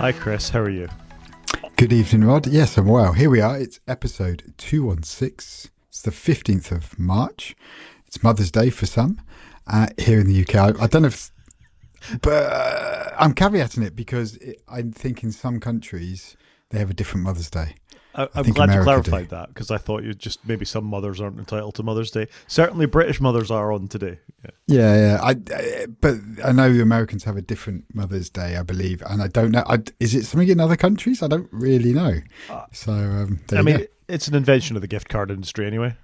Hi, Chris. How are you? Good evening, Rod. Yes, I'm well. Here we are. It's episode 216. It's the 15th of March. It's Mother's Day for some here in the UK. I don't know if... But I'm caveating it because I think in some countries they have a different Mother's Day. I'm glad you clarified that because I thought maybe some mothers aren't entitled to Mother's Day. Certainly British mothers are on today. Yeah. But I know the Americans have a different Mother's Day, I believe. And I don't know. Is it something in other countries? I don't really know. It's an invention of the gift card industry anyway.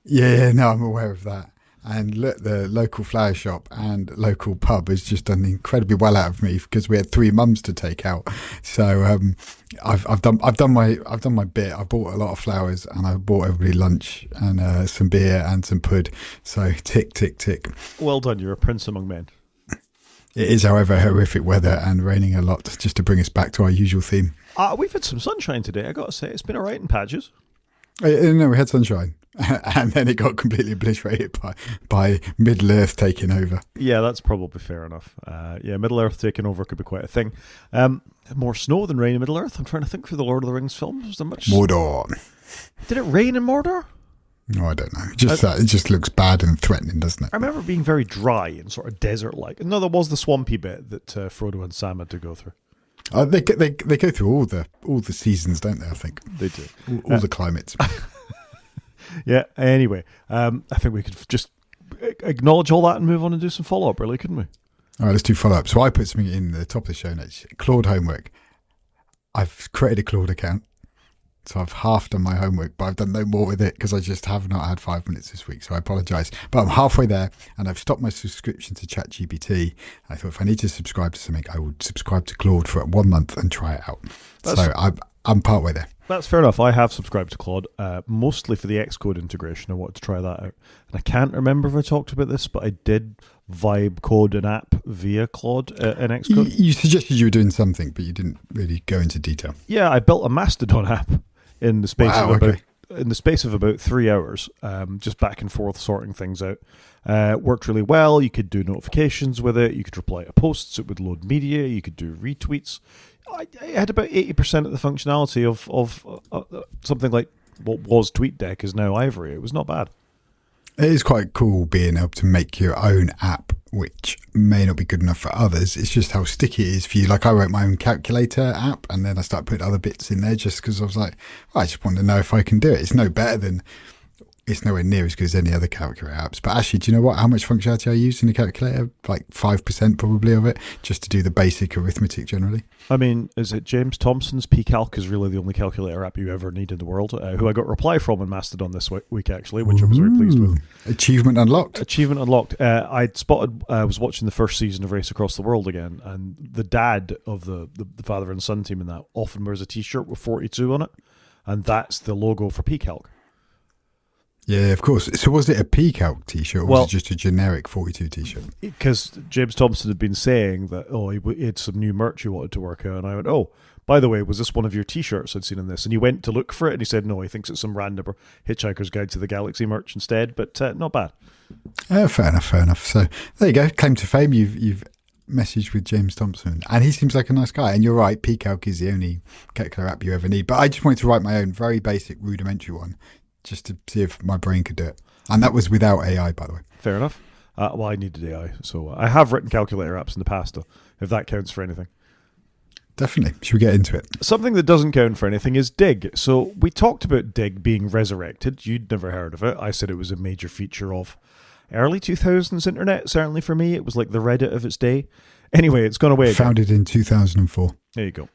Yeah, no, I'm aware of that. And look, the local flower shop and local pub has just done incredibly well out of me because we had 3 mums to take out. So I've done my bit. I bought a lot of flowers and I bought everybody lunch and some beer and some pud. So tick. Well done. You're a prince among men. It is, however, horrific weather and raining a lot, just to bring us back to our usual theme. We've had some sunshine today. I got to say, it's been all right in patches. No, we had sunshine. And then it got completely obliterated by Middle Earth taking over. Yeah, that's probably fair enough. Middle Earth taking over could be quite a thing. More snow than rain in Middle Earth. I'm trying to think through the Lord of the Rings films. Was there much? Mordor. Did it rain in Mordor? No, I don't know. It just looks bad and threatening, doesn't it? I remember it being very dry and sort of desert-like. No, there was the swampy bit that Frodo and Sam had to go through. They go through all the seasons, don't they? I think they do. All the climates. Yeah, anyway, I think we could just acknowledge all that and move on and do some follow-up, really, couldn't we? All right, let's do follow-up. So I put something in the top of the show notes. Claude homework. I've created a Claude account, so I've half done my homework, but I've done no more with it because I just have not had 5 minutes this week, so I apologise. But I'm halfway there, and I've stopped my subscription to ChatGPT. I thought if I need to subscribe to something, I would subscribe to Claude for 1 month and try it out. So I'm partway there. That's fair enough. I have subscribed to Claude, mostly for the Xcode integration. I wanted to try that out. And I can't remember if I talked about this, but I did vibe code an app via Claude in Xcode. You suggested you were doing something, but you didn't really go into detail. Yeah, I built a Mastodon app in the space of about 3 hours, just back and forth sorting things out. Worked really well. You could do notifications with it. You could reply to posts. It would load media. You could do retweets. I had about 80% of the functionality of something like what was TweetDeck is now Ivory. It was not bad. It is quite cool being able to make your own app, which may not be good enough for others. It's just how sticky it is for you. Like I wrote my own calculator app and then I started putting other bits in there just because I was like, I just want to know if I can do it. It's nowhere near as good as any other calculator apps. But actually, do you know how much functionality I use in the calculator? Like 5% probably of it, just to do the basic arithmetic generally. I mean, is it James Thompson's PCalc is really the only calculator app you ever need in the world, who I got a reply from in Mastodon this week, actually, which I was very pleased with. Achievement unlocked. I was watching the first season of Race Across the World again, and the dad of the father and son team in that often wears a T-shirt with 42 on it, and that's the logo for PCalc. Yeah, of course. So was it a PCalc T-shirt or was it just a generic 42 T-shirt? Because James Thompson had been saying that, he had some new merch he wanted to work out. And I went, by the way, was this one of your T-shirts I'd seen in this? And he went to look for it and he said, no, he thinks it's some random Hitchhiker's Guide to the Galaxy merch instead. But not bad. Fair enough. So there you go. Claim to fame. You've messaged with James Thompson. And he seems like a nice guy. And you're right, PCalc is the only calculator app you ever need. But I just wanted to write my own very basic rudimentary one, just to see if my brain could do it. And that was without AI, by the way. Fair enough. I needed AI. So I have written calculator apps in the past, though, if that counts for anything. Definitely. Should we get into it? Something that doesn't count for anything is Dig. So we talked about Dig being resurrected. You'd never heard of it. I said it was a major feature of early 2000s internet. Certainly for me, it was like the Reddit of its day. Anyway, it's gone away again. Founded in 2004. There you go.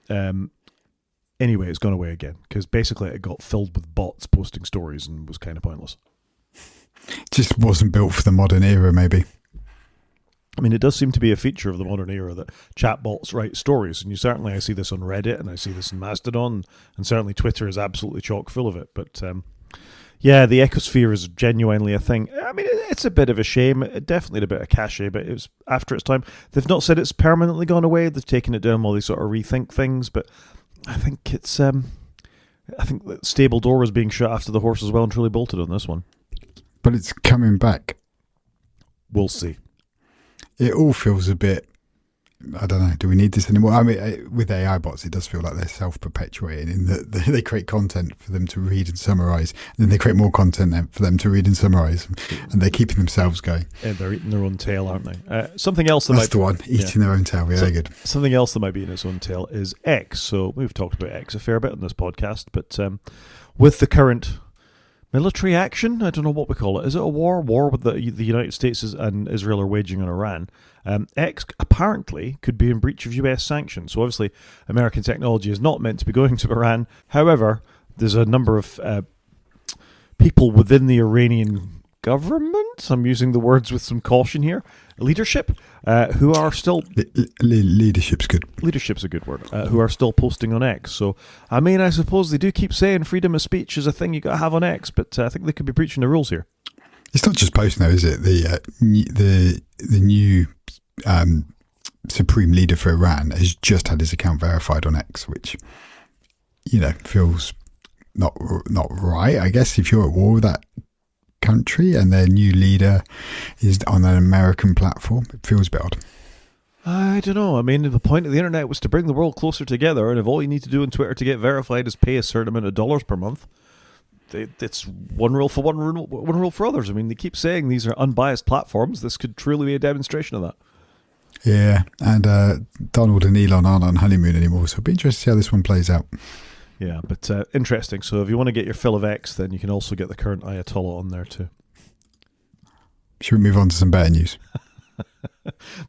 Anyway, it's gone away again because basically it got filled with bots posting stories and was kind of pointless. Just wasn't built for the modern era, maybe. I mean, it does seem to be a feature of the modern era that chatbots write stories, and I see this on Reddit and I see this in Mastodon, and certainly Twitter is absolutely chock full of it. But the ecosphere is genuinely a thing. I mean, it's a bit of a shame. It definitely had a bit of cachet, but it was after its time. They've not said it's permanently gone away. They've taken it down while they sort of rethink things, but I think it's. I think that Stable Door was being shot after the horse as well and truly bolted on this one. But it's coming back. We'll see. It all feels a bit I don't know. Do we need this anymore? I mean, with AI bots, it does feel like they're self-perpetuating in that they create content for them to read and summarize, and then they create more content for them to read and summarize, and they're keeping themselves going. And they're eating their own tail, aren't they? Something else That's the one, eating their own tail. Yeah, so, good. Something else that might be in its own tail is X. So we've talked about X a fair bit on this podcast, but with the current military action, I don't know what we call it. Is it a war? War with the United States and Israel are waging on Iran. X apparently could be in breach of US sanctions. So obviously, American technology is not meant to be going to Iran. However, there's a number of people within the Iranian government, I'm using the words with some caution here, leadership, who are still... Leadership's good. Leadership's a good word. Who are still posting on X. So, I mean, I suppose they do keep saying freedom of speech is a thing you got to have on X, but I think they could be breaching the rules here. It's not just posting though, is it? The new supreme leader for Iran has just had his account verified on X, which, feels not right, I guess, if you're at war with that country and their new leader is on an American platform. It feels a bit odd. I don't know. I mean, the point of the internet was to bring the world closer together, and if all you need to do on Twitter to get verified is pay a certain amount of dollars per month, it's one rule for one rule for others. I mean, they keep saying these are unbiased platforms. This could truly be a demonstration of that. Yeah, and Donald and Elon aren't on honeymoon anymore, so it'll be interesting to see how this one plays out. Yeah, but interesting. So if you want to get your fill of X, then you can also get the current Ayatollah on there too. Should we move on to some better news?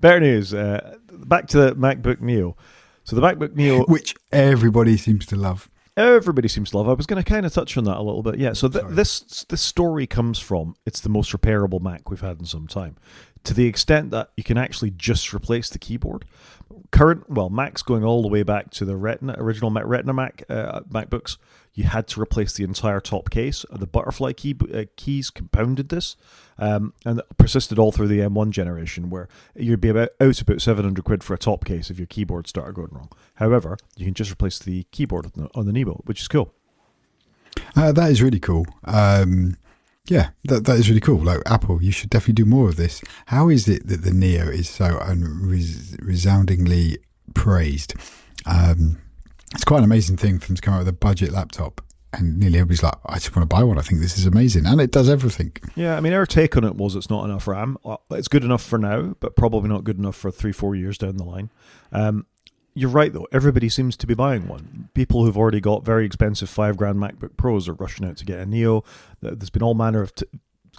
Better news. Back to the MacBook Neo. So the MacBook Neo... which everybody seems to love. Everybody seems to love. I was going to kind of touch on that a little bit. Yeah, so this story comes from, it's the most repairable Mac we've had in some time, to the extent that you can actually just replace the keyboard. Mac's going all the way back to the original Retina MacBooks. You had to replace the entire top case. The butterfly keys compounded this, and it persisted all through the M1 generation, where you'd be out about £700 for a top case if your keyboard started going wrong. However, you can just replace the keyboard on the Neo, which is cool. That is really cool. Yeah, that is really cool. Like, Apple, you should definitely do more of this. How is it that the Neo is so resoundingly praised? It's quite an amazing thing for them to come out with a budget laptop, and nearly everybody's like, I just want to buy one. I think this is amazing. And it does everything. Yeah, I mean, our take on it was it's not enough RAM. It's good enough for now, but probably not good enough for 3-4 years down the line. You're right, though. Everybody seems to be buying one. People who've already got very expensive $5,000 MacBook Pros are rushing out to get a Neo. There's been all manner of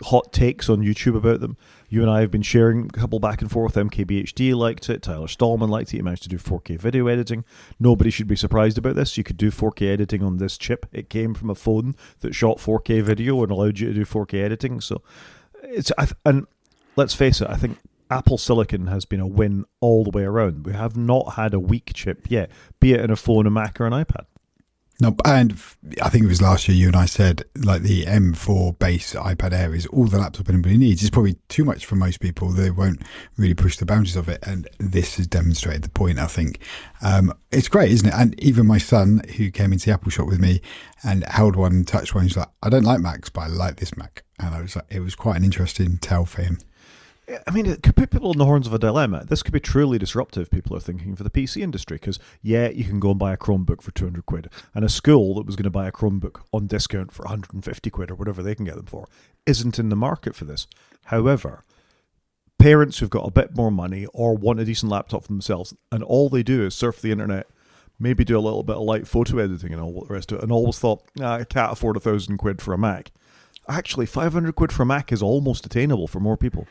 hot takes on YouTube about them. You and I have been sharing a couple back and forth. MKBHD liked it. Tyler Stallman liked it. He managed to do 4K video editing. Nobody should be surprised about this. You could do 4K editing on this chip. It came from a phone that shot 4K video and allowed you to do 4K editing. So, and let's face it, I think Apple Silicon has been a win all the way around. We have not had a weak chip yet, be it in a phone, a Mac, or an iPad. No, and I think it was last year you and I said, like, the M4 base iPad Air is all the laptop anybody needs. It's probably too much for most people. They won't really push the boundaries of it, and this has demonstrated the point, I think. It's great, isn't it? And even my son, who came into the Apple shop with me and held one and touched one, he's like, I don't like Macs, but I like this Mac. And I was like, it was quite an interesting tell for him. I mean, it could put people on the horns of a dilemma. This could be truly disruptive, people are thinking, for the PC industry, because, yeah, you can go and buy a Chromebook for £200, and a school that was going to buy a Chromebook on discount for £150 or whatever they can get them for isn't in the market for this. However, parents who've got a bit more money or want a decent laptop for themselves, and all they do is surf the internet, maybe do a little bit of light photo editing and all the rest of it, and always thought, I can't afford £1,000 for a Mac. Actually, £500 for a Mac is almost attainable for more people.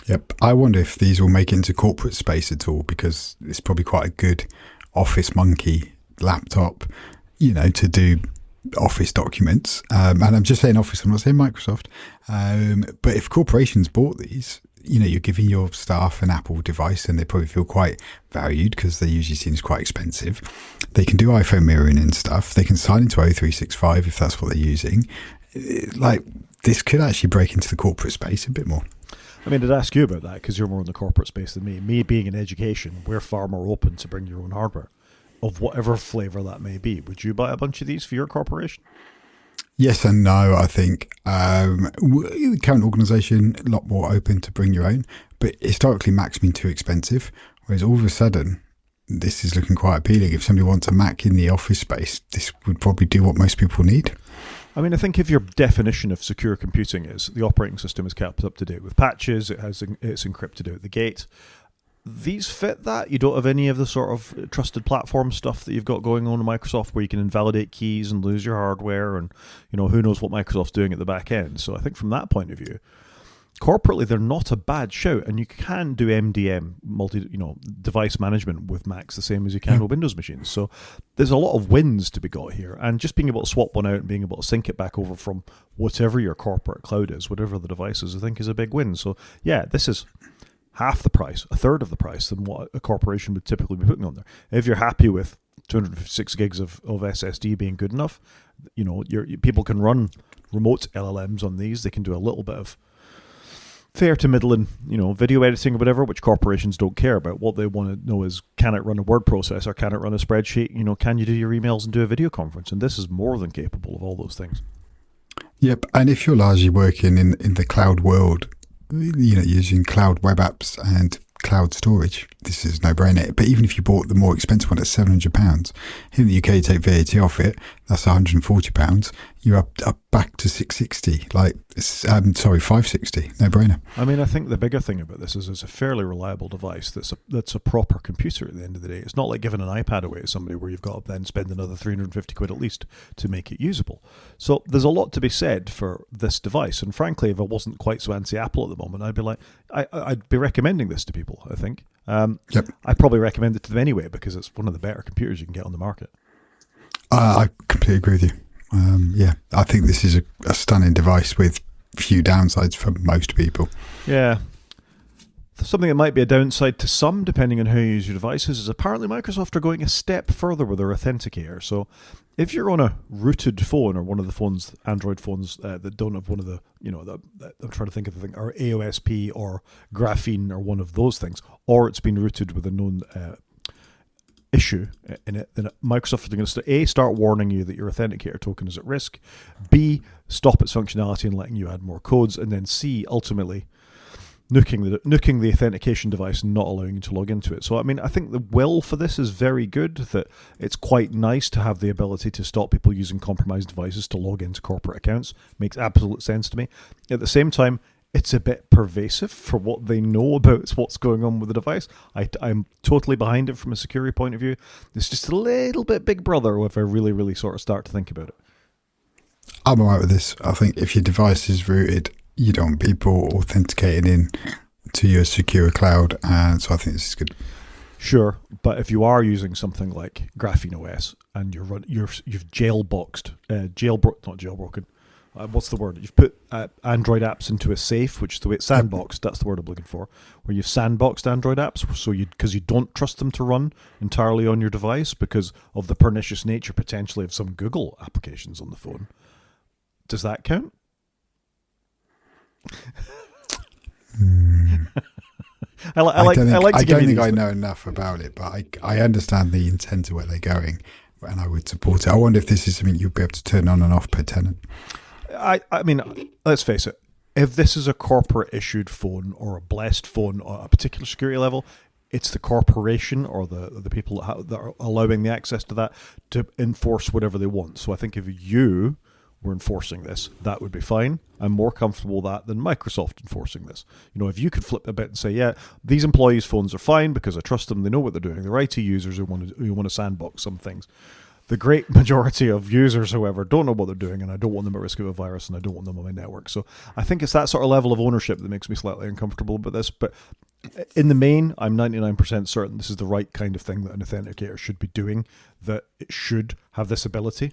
Yep. I wonder if these will make it into corporate space at all, because it's probably quite a good Office Monkey laptop, to do Office documents. And I'm just saying Office, I'm not saying Microsoft. But if corporations bought these, you're giving your staff an Apple device, and they probably feel quite valued because they usually seem quite expensive. They can do iPhone mirroring and stuff. They can sign into O365 if that's what they're using. Like, this could actually break into the corporate space a bit more. I mean, I'd ask you about that because you're more in the corporate space than me. Me being in education, we're far more open to bring your own hardware of whatever flavour that may be. Would you buy a bunch of these for your corporation? Yes and no, I think. The current organisation, a lot more open to bring your own. But historically, Mac's been too expensive. Whereas all of a sudden, this is looking quite appealing. If somebody wants a Mac in the office space, this would probably do what most people need. I mean, I think if your definition of secure computing is the operating system is kept up to date with patches, it's encrypted out the gate, these fit that. You don't have any of the sort of trusted platform stuff that you've got going on in Microsoft where you can invalidate keys and lose your hardware and, who knows what Microsoft's doing at the back end. So I think from that point of view, corporately, they're not a bad shout, and you can do MDM, device management with Macs the same as you can with Windows machines. So there's a lot of wins to be got here, and just being able to swap one out and being able to sync it back over from whatever your corporate cloud is, whatever the device is, I think is a big win. So yeah, this is half the price, a third of the price than what a corporation would typically be putting on there. If you're happy with 256 gigs of SSD being good enough, people can run remote LLMs on these. They can do a little bit of fair to middling, video editing or whatever, which corporations don't care about. What they want to know is, can it run a word processor? Can it run a spreadsheet? Can you do your emails and do a video conference? And this is more than capable of all those things. Yep. And if you're largely working in the cloud world, using cloud web apps and cloud storage, this is no brainer. But even if you bought the more expensive one at £700, in the UK you take VAT off it, that's £140. You're up back to 660, £560, no brainer. I mean, I think the bigger thing about this is it's a fairly reliable device that's a proper computer at the end of the day. It's not like giving an iPad away to somebody where you've got to then spend another 350 quid at least to make it usable. So there's a lot to be said for this device. And frankly, if I wasn't quite so anti-Apple at the moment, I'd be like, I'd be recommending this to people, I think. Yep. I'd probably recommend it to them anyway because it's one of the better computers you can get on the market. I completely agree with you. I think this is a stunning device with few downsides for most people. Yeah. Something that might be a downside to some, depending on how you use your devices, is apparently Microsoft are going a step further with their authenticator. So if you're on a rooted phone or one of the phones, Android phones that don't have one of the, I'm trying to think of the thing, or AOSP or Graphene or one of those things, or it's been rooted with a known issue in it, then Microsoft are going to start warning you that your authenticator token is at risk, B, stop its functionality and letting you add more codes, and then C, ultimately nuking the authentication device and not allowing you to log into it. So I mean, I think the will for this is very good, that it's quite nice to have the ability to stop people using compromised devices to log into corporate accounts. Makes absolute sense to me. At the same time, it's a bit pervasive for what they know about what's going on with the device. I'm totally behind it from a security point of view. It's just a little bit Big Brother if I really, really sort of start to think about it. I'm all right with this. I think if your device is rooted, you don't want people authenticating in to your secure cloud. And so I think this is good. Sure, but if you are using something like Graphene OS and you've jailbroken. What's the word? You've put Android apps into a safe, which is the way it's sandboxed. That's the word I'm looking for. Where you've sandboxed Android apps, so because you don't trust them to run entirely on your device because of the pernicious nature potentially of some Google applications on the phone. Does that count? I don't think I know enough about it, but I understand the intent of where they're going, and I would support it. I wonder if this is something you'd be able to turn on and off per tenant. I mean, let's face it. If this is a corporate issued phone or a blessed phone at a particular security level, it's the corporation or the people that are allowing the access to that to enforce whatever they want. So I think if you were enforcing this, that would be fine. I'm more comfortable with that than Microsoft enforcing this. If you could flip a bit and say, yeah, these employees' phones are fine because I trust them, they know what they're doing. They're IT users who want to sandbox some things. The great majority of users, however, don't know what they're doing, and I don't want them at risk of a virus, and I don't want them on my network. So I think it's that sort of level of ownership that makes me slightly uncomfortable about this. But in the main, I'm 99% certain this is the right kind of thing that an authenticator should be doing, that it should have this ability.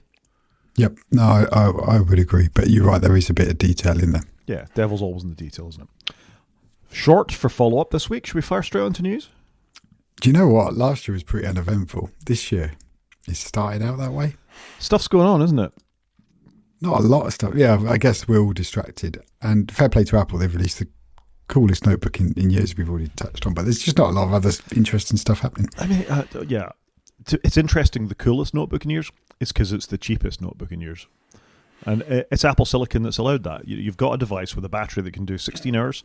Yep. No, I would agree. But you're right, there is a bit of detail in there. Yeah, devil's always in the detail, isn't it? Short for follow-up this week. Should we fire straight on to news? Do you know what? Last year was pretty uneventful. This year, it started out that way. Stuff's going on, isn't it? Not a lot of stuff. Yeah, I guess we're all distracted. And fair play to Apple, they've released the coolest notebook in years we've already touched on. But there's just not a lot of other interesting stuff happening. I mean, yeah. It's interesting. The coolest notebook in years is because it's the cheapest notebook in years. And it's Apple Silicon that's allowed that. You've got a device with a battery that can do 16 hours.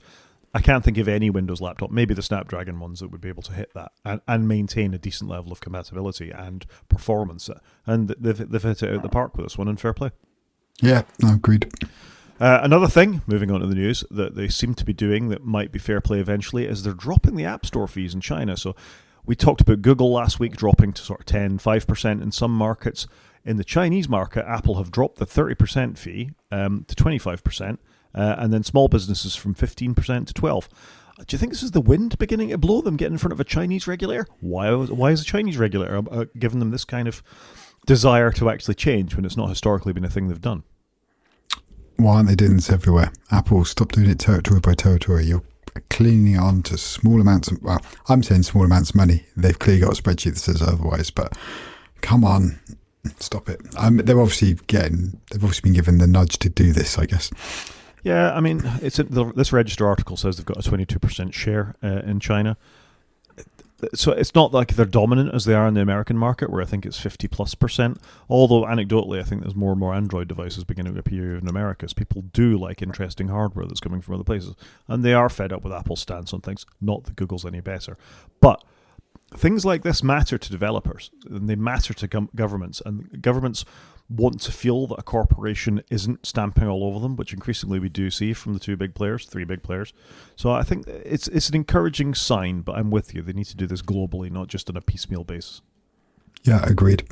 I can't think of any Windows laptop, maybe the Snapdragon ones, that would be able to hit that and maintain a decent level of compatibility and performance. And they've hit it out the park with this one, and fair play. Yeah, no, agreed. Another thing, moving on to the news, that they seem to be doing that might be fair play eventually is they're dropping the App Store fees in China. So we talked about Google last week dropping to sort of 5% in some markets. In the Chinese market, Apple have dropped the 30% fee to 25%. And then small businesses from 15% to 12%. Do you think this is the wind beginning to blow them, getting in front of a Chinese regulator? Why is a Chinese regulator giving them this kind of desire to actually change when it's not historically been a thing they've done? Why aren't they doing this everywhere? Apple, stop doing it territory by territory. You're cleaning it on to small amounts of, well, I'm saying small amounts of money. They've clearly got a spreadsheet that says otherwise, but come on, stop it. They've obviously been given the nudge to do this, I guess. Yeah, I mean, this Register article says they've got a 22% share in China. So it's not like they're dominant as they are in the American market, where I think it's 50+%. Although anecdotally, I think there's more and more Android devices beginning to appear in America, as people do like interesting hardware that's coming from other places. And they are fed up with Apple's stance on things. Not that Google's any better. But things like this matter to developers, and they matter to governments, and governments want to feel that a corporation isn't stamping all over them, which increasingly we do see from the three big players. So I think it's an encouraging sign, but I'm with you. They need to do this globally, not just on a piecemeal basis. Yeah, agreed.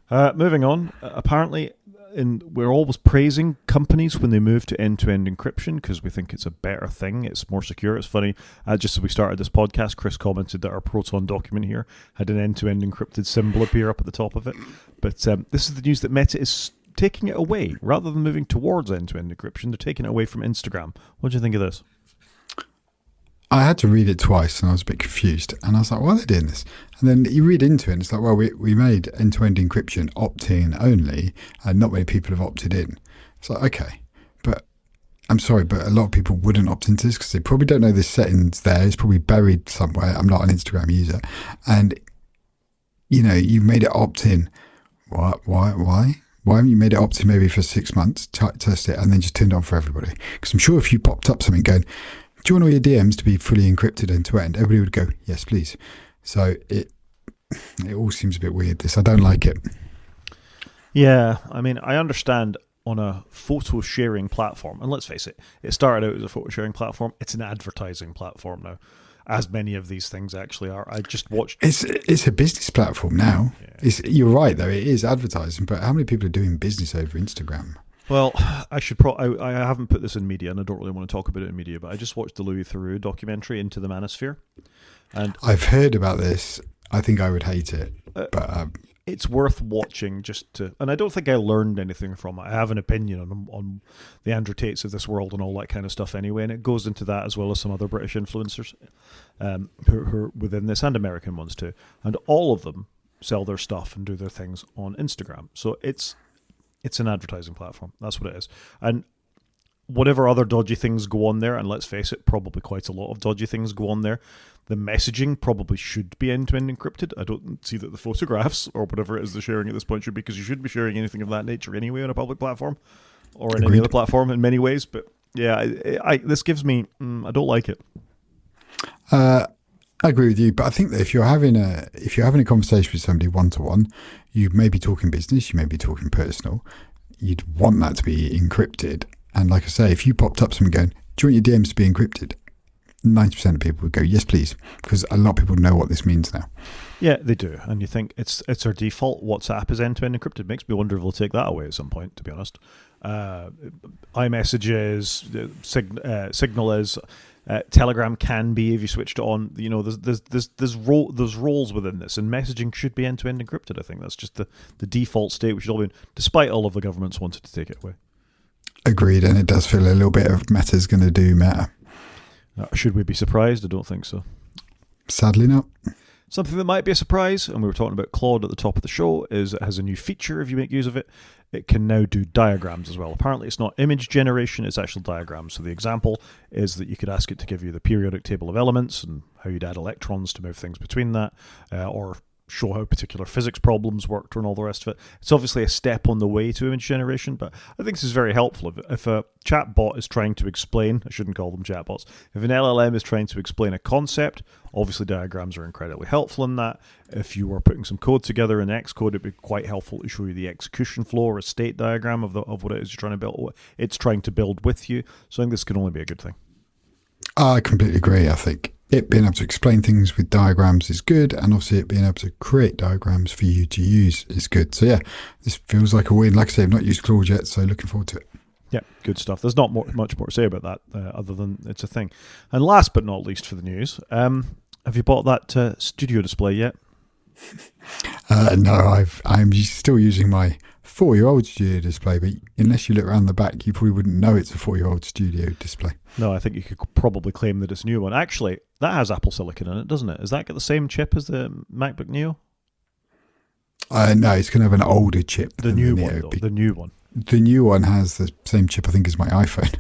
Moving on, apparently we're always praising companies when they move to end-to-end encryption because we think it's a better thing. It's more secure. It's funny. Just as we started this podcast, Chris commented that our Proton document here had an end-to-end encrypted symbol appear up at the top of it. But this is the news that Meta is taking it away. Rather than moving towards end-to-end encryption, they're taking it away from Instagram. What do you think of this? I had to read it twice and I was a bit confused. And I was like, why are they doing this? And then you read into it and it's like, well, we made end-to-end encryption opt-in only and not many people have opted in. It's like, okay, but I'm sorry, but a lot of people wouldn't opt into this because they probably don't know this setting's there. It's probably buried somewhere. I'm not an Instagram user. And, you've made it opt-in. Why? Why haven't you made it opt-in maybe for 6 months, test it, and then just turned it on for everybody? Because I'm sure if you popped up something going, do you want all your DMs to be fully encrypted end to end? Everybody would go, yes, please. So it all seems a bit weird, this. I don't like it. Yeah, I mean, I understand on a photo sharing platform, and let's face it, it started out as a photo sharing platform. It's an advertising platform now, as many of these things actually are. I just watched... It's a business platform now. Yeah. You're right, though. It is advertising, but how many people are doing business over Instagram? Well, I should I haven't put this in media, and I don't really want to talk about it in media, but I just watched the Louis Theroux documentary, Into the Manosphere. And I've heard about this. I think I would hate it, but... it's worth watching and I don't think I learned anything from it. I have an opinion on the Andrew Tates of this world and all that kind of stuff anyway, and it goes into that as well as some other British influencers who are within this, and American ones too. And all of them sell their stuff and do their things on Instagram. So it's an advertising platform. That's what it is. And whatever other dodgy things go on there, and let's face it, probably quite a lot of dodgy things go on there, the messaging probably should be end-to-end encrypted. I don't see that the photographs or whatever it is they're sharing at this point should be, because you should be sharing anything of that nature anyway on a public platform or in any other platform in many ways. But yeah, this gives me... I don't like it. I agree with you, but I think that if you're having a conversation with somebody one-to-one, you may be talking business, you may be talking personal, you'd want that to be encrypted. And like I say, if you popped up something going, do you want your DMs to be encrypted? 90% of people would go, yes, please, because a lot of people know what this means now. Yeah, they do. And you think it's our default. WhatsApp is end-to-end encrypted. Makes me wonder if they'll take that away at some point, to be honest. iMessages, Signal is... Telegram can be if you switched it on. There's roles within this, and messaging should be end-to-end encrypted. I think that's just the default state, which should all be, despite all of the governments wanted to take it away. Agreed, and it does feel a little bit of Meta's going to do Meta. Should we be surprised? I don't think so. Sadly not. Something that might be a surprise, and we were talking about Claude at the top of the show, is it has a new feature if you make use of it. It can now do diagrams as well. Apparently it's not image generation, it's actual diagrams. So the example is that you could ask it to give you the periodic table of elements and how you'd add electrons to move things between that, or show how particular physics problems worked and all the rest of it. It's obviously a step on the way to image generation, but I think this is very helpful. If a chatbot is trying to explain, I shouldn't call them chatbots, if an LLM is trying to explain a concept, obviously diagrams are incredibly helpful in that. If you were putting some code together in Xcode, it'd be quite helpful to show you the execution flow or a state diagram of what it is you're trying to build. It's trying to build with you. So I think this can only be a good thing. I completely agree. I think it being able to explain things with diagrams is good, and obviously it being able to create diagrams for you to use is good. So yeah, this feels like a win. Like I say, I've not used Claude yet, so looking forward to it. Yeah, good stuff. There's not much more to say about that other than it's a thing. And last but not least for the news, have you bought that studio display yet? No, I'm still using my 4-year-old studio display, but unless you look around the back, you probably wouldn't know it's a 4-year-old studio display. No, I think you could probably claim that it's a new one. Actually, that has Apple Silicon in it, doesn't it? Has that got the same chip as the MacBook Neo? No, it's going to have an older chip. The new one, though. The new one. The new one has the same chip, I think, as my iPhone,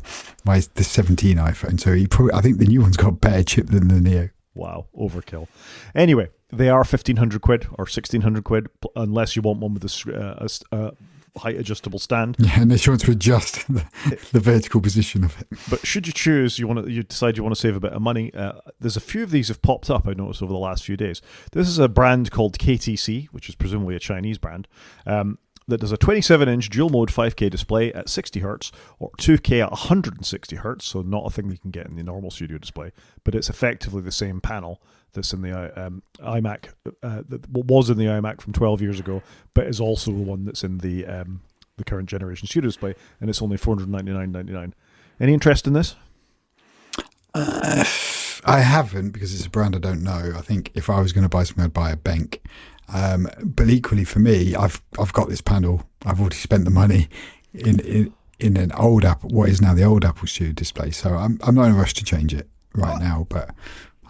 the 17 iPhone. So I think the new one's got a better chip than the Neo. Wow, overkill. Anyway, they are 1,500 quid or 1,600 quid, unless you want one with a height adjustable stand. Yeah, unless you want to adjust the vertical position of it. But should you choose, you decide you want to save a bit of money, there's a few of these have popped up, I noticed, over the last few days. This is a brand called KTC, which is presumably a Chinese brand, that does a 27-inch dual-mode 5K display at 60Hz or 2K at 160Hz, so not a thing you can get in the normal studio display, but it's effectively the same panel that's in the iMac, that was in the iMac from 12 years ago, but is also the one that's in the current generation studio display, and it's only $499.99. Any interest in this? I haven't, because it's a brand I don't know. I think if I was going to buy something, I'd buy a Benk. But equally for me, I've got this panel. I've already spent the money in an old Apple, what is now the old Apple Studio display. So I'm not in a rush to change it right now, but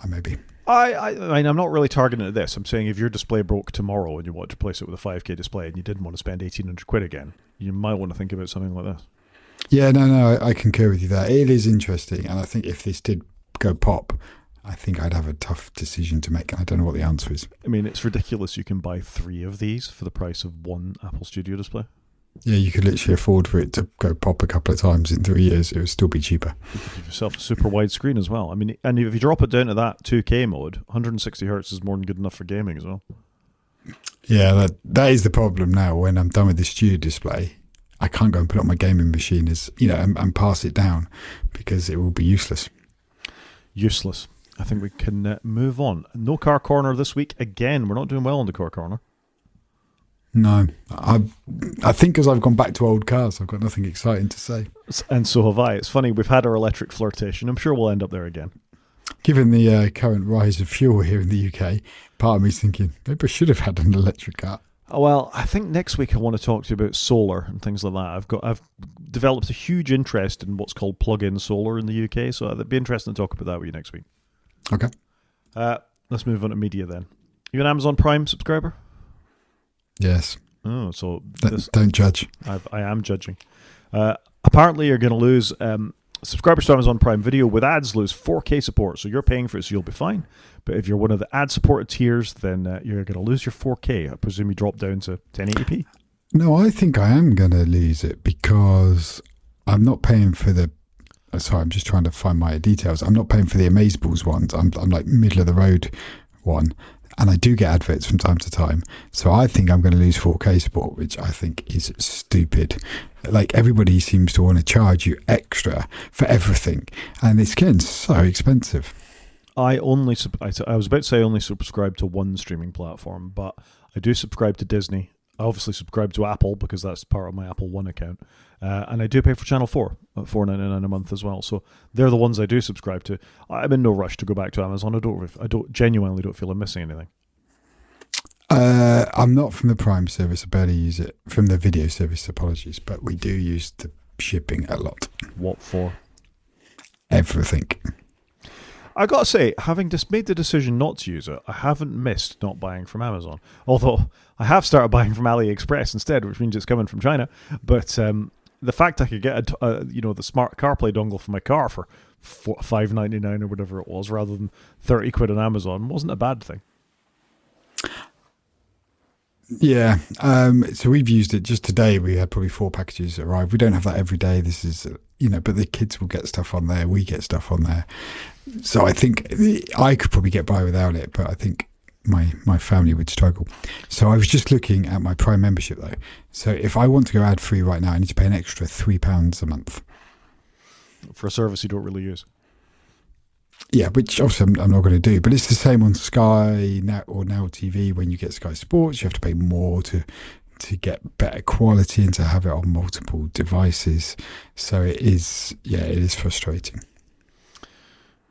I may be. I mean, I'm not really targeting at this. I'm saying if your display broke tomorrow and you want to replace it with a 5K display and you didn't want to spend 1,800 quid again, you might want to think about something like this. Yeah, no, I concur with you there. It is interesting, and I think if this did go pop, I think I'd have a tough decision to make. I don't know what the answer is. I mean, it's ridiculous. You can buy 3 of these for the price of one Apple Studio display. Yeah, you could literally afford for it to go pop a couple of times in 3 years. It would still be cheaper. You could give yourself a super wide screen as well. I mean, and if you drop it down to that 2K mode, 160 hertz is more than good enough for gaming as well. Yeah, that is the problem now. When I'm done with the studio display, I can't go and put it on my gaming machine and pass it down because it will be useless. Useless. I think we can move on. No car corner this week. Again, we're not doing well on the car corner. No, I think because I've gone back to old cars, I've got nothing exciting to say. And so have I. It's funny, we've had our electric flirtation. I'm sure we'll end up there again. Given the current rise of fuel here in the UK, part of me's thinking, maybe I should have had an electric car. Well, I think next week I want to talk to you about solar and things like that. I've developed a huge interest in what's called plug-in solar in the UK, so it'd be interesting to talk about that with you next week. Okay. Let's move on to media then. You an Amazon Prime subscriber? Yes. Oh, so don't judge. I am judging. Apparently, you're going to lose subscribers to Amazon Prime Video with ads lose 4K support. So you're paying for it, so you'll be fine. But if you're one of the ad-supported tiers, then you're going to lose your 4K. I presume you drop down to 1080p. No, I think I am going to lose it because I'm not paying for the. Sorry, I'm just trying to find my details. I'm not paying for the Amazeballs ones. I'm like middle of the road one. And I do get adverts from time to time. So I think I'm going to lose 4K support, which I think is stupid. Like, everybody seems to want to charge you extra for everything. And it's getting so expensive. I was about to say I only subscribe to one streaming platform, but I do subscribe to Disney. I obviously subscribe to Apple because that's part of my Apple One account. And I do pay for Channel 4 at $4.99 a month as well. So they're the ones I do subscribe to. I'm in no rush to go back to Amazon. I genuinely don't feel I'm missing anything. I'm not from the Prime service. I barely use it. From the video service, apologies. But we do use the shipping a lot. What for? Everything. I got to say, having just made the decision not to use it, I haven't missed not buying from Amazon. Although I have started buying from AliExpress instead, which means it's coming from China. But the fact I could get the smart CarPlay dongle for my car for $5.99 or whatever it was, rather than 30 quid on Amazon, wasn't a bad thing. Yeah. So we've used it just today. We had probably 4 packages arrive. We don't have that every day. This is, but the kids will get stuff on there. We get stuff on there. So I think I could probably get by without it, but I think my family would struggle. So I was just looking at my Prime membership though. So if I want to go ad free right now, I need to pay an extra £3 a month for a service you don't really use. Yeah, which obviously I'm not going to do, but it's the same on Sky now or Now TV. When you get Sky Sports, you have to pay more to get better quality and to have it on multiple devices. So it is frustrating.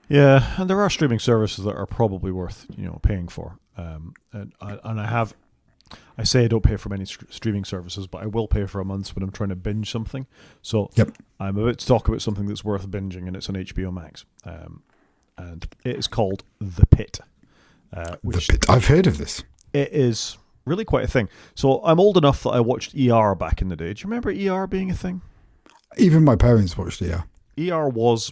Yeah, and there are streaming services that are probably worth paying for. I say I don't pay for many streaming services, but I will pay for a month when I'm trying to binge something. So I'm about to talk about something that's worth binging, and it's on HBO Max. And it is called The Pit. The Pit. I've heard of this. It is really quite a thing. So I'm old enough that I watched ER back in the day. Do you remember ER being a thing? Even my parents watched ER. ER was...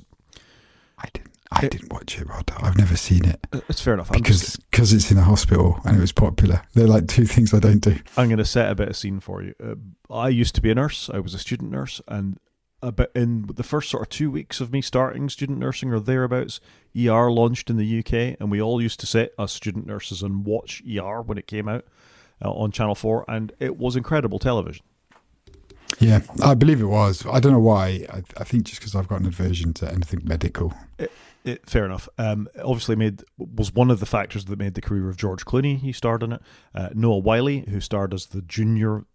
I didn't watch it, Rod. I've never seen it. It's fair enough. Because it's in a hospital and it was popular. They're like two things I don't do. I'm going to set a bit of scene for you. I used to be a nurse. I was a student nurse, and in the first sort of 2 weeks of me starting student nursing or thereabouts, ER launched in the UK, and we all used to sit as student nurses and watch ER when it came out on Channel 4, and it was incredible television. Yeah, I believe it was. I don't know why. I think just because I've got an aversion to anything medical. Fair enough. Obviously was one of the factors that made the career of George Clooney. He starred in it. Noah Wyle, who starred as the junior,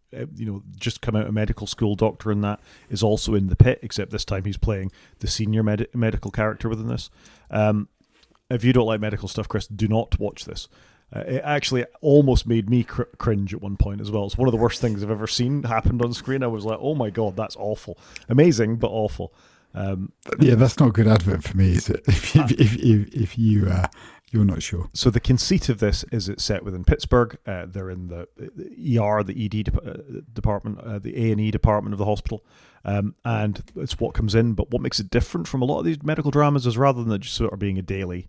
just come out of medical school doctor in that, is also in The Pit, except this time he's playing the senior medical character within this. If you don't like medical stuff, Chris, do not watch this. It actually almost made me cringe at one point as well. It's one of the worst things I've ever seen happened on screen. I was like, oh my God, that's awful. Amazing, but awful. Yeah, that's not a good advert for me, is it? If you're not sure. So the conceit of this is it's set within Pittsburgh. They're in the ER, the ED department, the A&E department of the hospital, and it's what comes in. But what makes it different from a lot of these medical dramas is rather than it just sort of being a daily,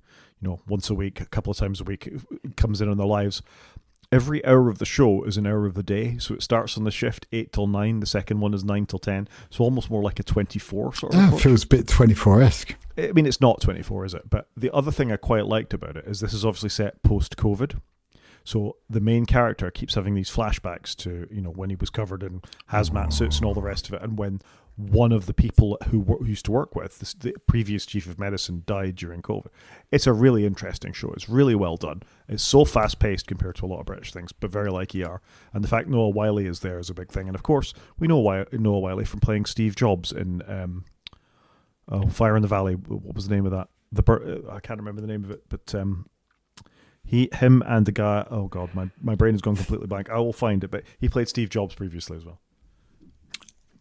once a week, a couple of times a week, it comes in on their lives. Every hour of the show is an hour of the day. So it starts on the shift 8 till 9. The second one is 9 till 10. So almost more like a 24 sort of approach. It feels a bit 24-esque. I mean, it's not 24, is it? But the other thing I quite liked about it is this is obviously set post-COVID. So the main character keeps having these flashbacks to, when he was covered in hazmat suits and all the rest of it. And when one of the people who used to work with, the previous chief of medicine, died during COVID. It's a really interesting show. It's really well done. It's so fast-paced compared to a lot of British things, but very like ER. And the fact Noah Wyle is there is a big thing. And of course, we know Noah Wyle from playing Steve Jobs in Fire in the Valley. What was the name of that? I can't remember the name of it, but him and the guy, oh God, my brain has gone completely blank. I will find it, but he played Steve Jobs previously as well.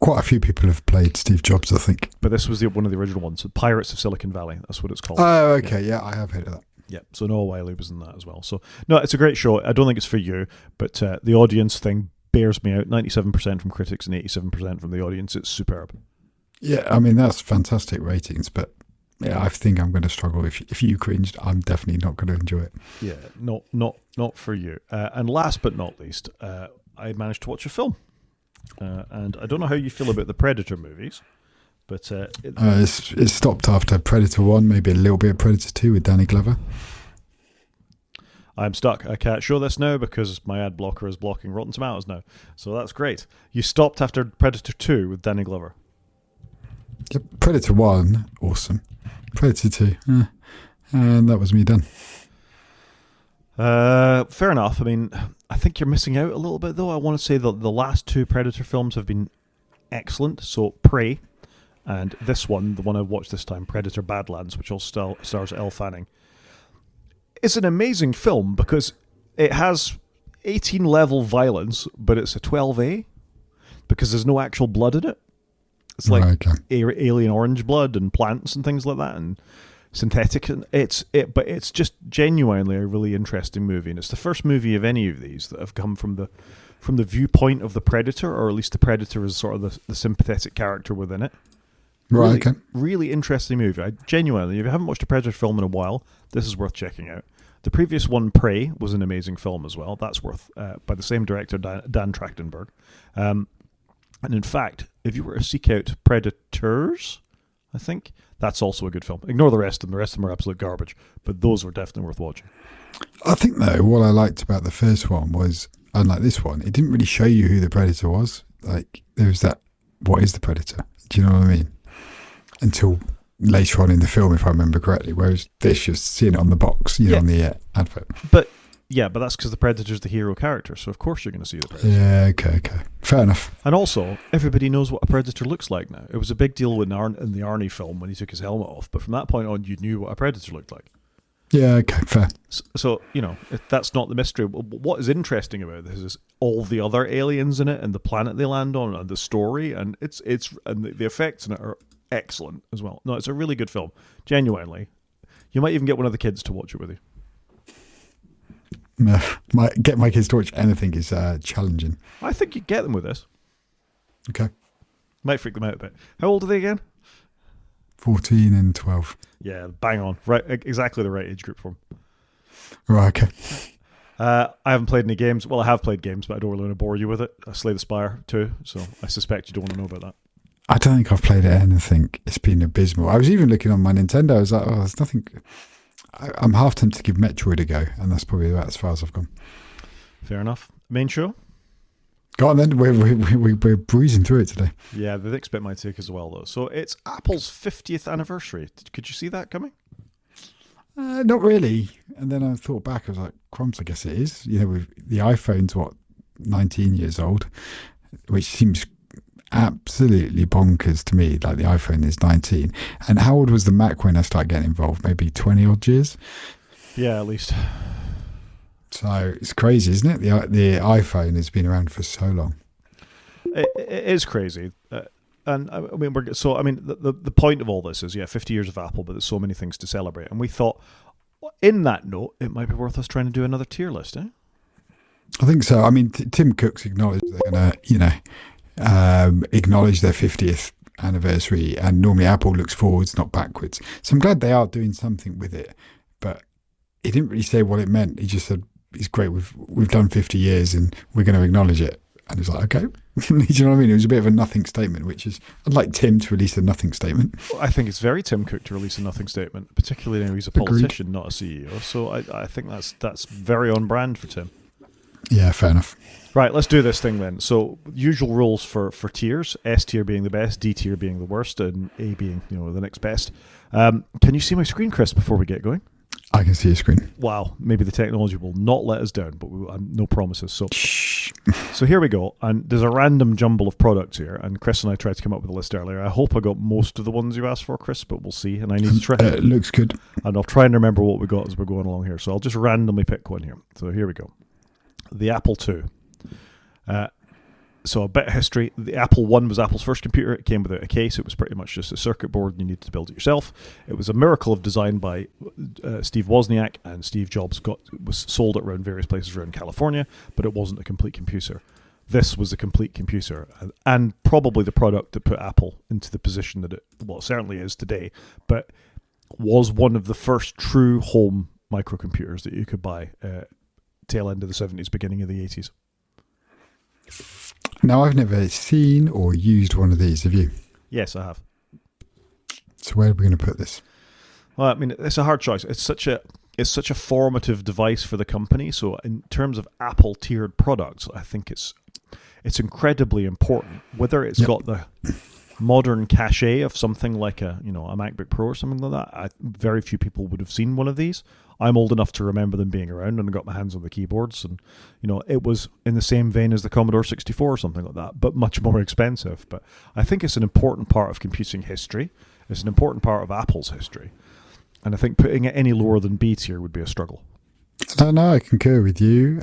Quite a few people have played Steve Jobs, I think. But this was one of the original ones. So Pirates of Silicon Valley, that's what it's called. Oh, okay, yeah, I have heard of that. Yeah, so Noah Wyle was in that as well. So, no, it's a great show. I don't think it's for you, but the audience thing bears me out. 97% from critics and 87% from the audience. It's superb. Yeah, I mean, that's fantastic ratings, but yeah, I think I'm going to struggle. If you cringed, I'm definitely not going to enjoy it. Yeah, not for you. And last but not least, I managed to watch a film. And I don't know how you feel about the Predator movies, but it's stopped after Predator 1, maybe a little bit of Predator 2 with Danny Glover. I'm stuck. I can't show this now because my ad blocker is blocking Rotten Tomatoes now. So that's great. You stopped after Predator 2 with Danny Glover. Yep, Predator 1, awesome. Predator 2, and that was me done. Fair enough. I mean, I think you're missing out a little bit, though. I want to say that the last two Predator films have been excellent. So, Prey, and this one, the one I watched this time, Predator Badlands, which also stars Elle Fanning. It's an amazing film because it has 18-level violence, but it's a 12A because there's no actual blood in it. It's like alien orange blood and plants and things like that, and synthetic. But it's just genuinely a really interesting movie, and it's the first movie of any of these that have come from the viewpoint of the Predator, or at least the Predator is sort of the sympathetic character within it. Right, okay. Really interesting movie. Genuinely, if you haven't watched a Predator film in a while, this is worth checking out. The previous one, Prey, was an amazing film as well. That's worth, by the same director, Dan Trachtenberg. And in fact, if you were to seek out Predators, I think that's also a good film. Ignore the rest of them. The rest of them are absolute garbage. But those were definitely worth watching. I think, though, what I liked about the first one was, unlike this one, it didn't really show you who the Predator was. Like, there was that, what is the Predator? Do you know what I mean? Until later on in the film, if I remember correctly, whereas this, just seeing it on the box, on the advert. But that's because the Predator's the hero character, so of course you're going to see the Predator. Yeah, okay. Fair enough. And also, everybody knows what a Predator looks like now. It was a big deal in the Arnie film when he took his helmet off, but from that point on, you knew what a Predator looked like. Yeah, okay, fair. So that's not the mystery. What is interesting about this is all the other aliens in it, and the planet they land on, and the story, and and the effects in it are excellent as well. No, it's a really good film. Genuinely, you might even get one of the kids to watch it with you. No, get my kids to watch anything is challenging. I think you get them with this. Okay. Might freak them out a bit. How old are they again? 14 and 12. Yeah, bang on. Right, exactly the right age group for them. Right, okay. I haven't played any games. Well, I have played games, but I don't really want to bore you with it. I Slay the Spire too, so I suspect you don't want to know about that. I don't think I've played anything. It's been abysmal. I was even looking on my Nintendo. I was like, there's nothing. I'm half tempted to give Metroid a go, and that's probably about as far as I've gone. Fair enough. Main show? Go on then. We're breezing through it today. Yeah, they expect my take as well, though. So it's Apple's 50th anniversary. Could you see that coming? Not really. And then I thought back. I was like, crumbs, I guess it is. The iPhone's, 19 years old, which seems absolutely bonkers to me. Like, the iPhone is 19. And how old was the Mac when I started getting involved? Maybe 20 odd years? Yeah, at least. So it's crazy, isn't it? The iPhone has been around for so long. It is crazy. And I mean, the point of all this is, 50 years of Apple, but there's so many things to celebrate. And we thought, in that note, it might be worth us trying to do another tier list, eh? I think so. I mean, Tim Cook's acknowledged they're going to, acknowledge their 50th anniversary, and normally Apple looks forwards, not backwards. So I'm glad they are doing something with it, but he didn't really say what it meant. He just said, it's great, we've done 50 years and we're going to acknowledge it. And it's like, okay. Do you know what I mean? It was a bit of a nothing statement, which is, I'd like Tim to release a nothing statement. Well, I think it's very Tim Cook to release a nothing statement, particularly now he's a politician, not a CEO. So I think that's very on brand for Tim. Yeah, fair enough. Right, let's do this thing then. So, usual rules for tiers: S tier being the best, D tier being the worst, and A being the next best. Can you see my screen, Chris, before we get going? I can see your screen. Wow, maybe the technology will not let us down, but no promises. So here we go. And there's a random jumble of products here, and Chris and I tried to come up with a list earlier. I hope I got most of the ones you asked for, Chris, but we'll see. And I need to try. It looks good. And I'll try and remember what we got as we're going along here. So I'll just randomly pick one here. So here we go. The Apple II. So a bit of history. The Apple I was Apple's first computer. It came without a case. It was pretty much just a circuit board, and you needed to build it yourself. It was a miracle of design by Steve Wozniak, and Steve Jobs was sold it around various places around California, but it wasn't a complete computer. This was a complete computer, and probably the product that put Apple into the position that it certainly is today, but was one of the first true home microcomputers that you could buy tail end of the 70s, beginning of the 80s. Now, I've never seen or used one of these. Have you? Yes, I have. So where are we going to put this? Well, I mean, it's a hard choice. It's such a formative device for the company. So in terms of Apple tiered products, I think it's incredibly important. Whether it's got the modern cachet of something like a MacBook Pro or something like that, very few people would have seen one of these. I'm old enough to remember them being around, and I got my hands on the keyboards, and it was in the same vein as the Commodore 64 or something like that, but much more expensive. But I think it's an important part of computing history. It's an important part of Apple's history, and I think putting it any lower than B tier would be a struggle. No, I concur with you.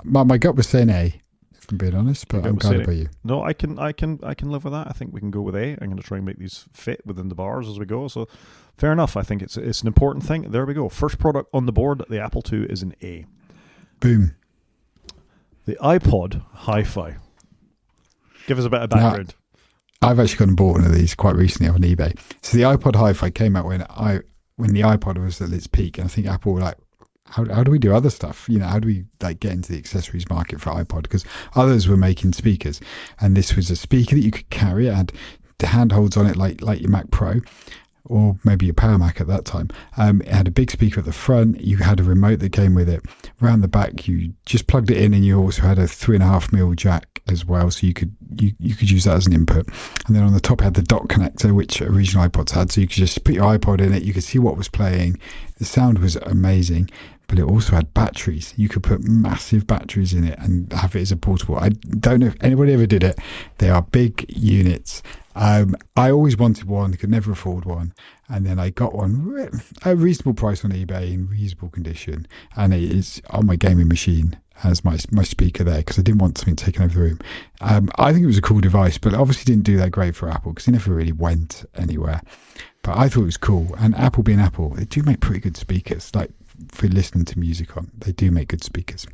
My gut was saying A, if I'm being honest, but I'm glad about you. No, I can live with that. I think we can go with A. I'm going to try and make these fit within the bars as we go. So fair enough. I think it's an important thing. There we go. First product on the board, the Apple II, is an A. Boom. The iPod Hi-Fi. Give us a bit of background. I've actually gone and bought one of these quite recently on eBay. So the iPod Hi-Fi came out when the iPod was at its peak, and I think Apple were like, how do we do other stuff? How do we like get into the accessories market for iPod? Because others were making speakers, and this was a speaker that you could carry. It had the handholds on it like your Mac Pro, or maybe your Power Mac at that time. It had a big speaker at the front. You had a remote that came with it. Around the back, you just plugged it in, and you also had a 3.5mm jack as well, so you could use that as an input. And then on the top, it had the dock connector, which original iPods had, so you could just put your iPod in it. You could see what was playing. The sound was amazing, but it also had batteries. You could put massive batteries in it and have it as a portable. I don't know if anybody ever did it. They are big units. I always wanted one, could never afford one, and then I got one at a reasonable price on eBay in reasonable condition, and it is on my gaming machine as my speaker there, because I didn't want something taken over the room. I think it was a cool device, but it obviously didn't do that great for Apple because it never really went anywhere. But I thought it was cool, and Apple being Apple, they do make pretty good speakers. Like for listening to music on, they do make good speakers.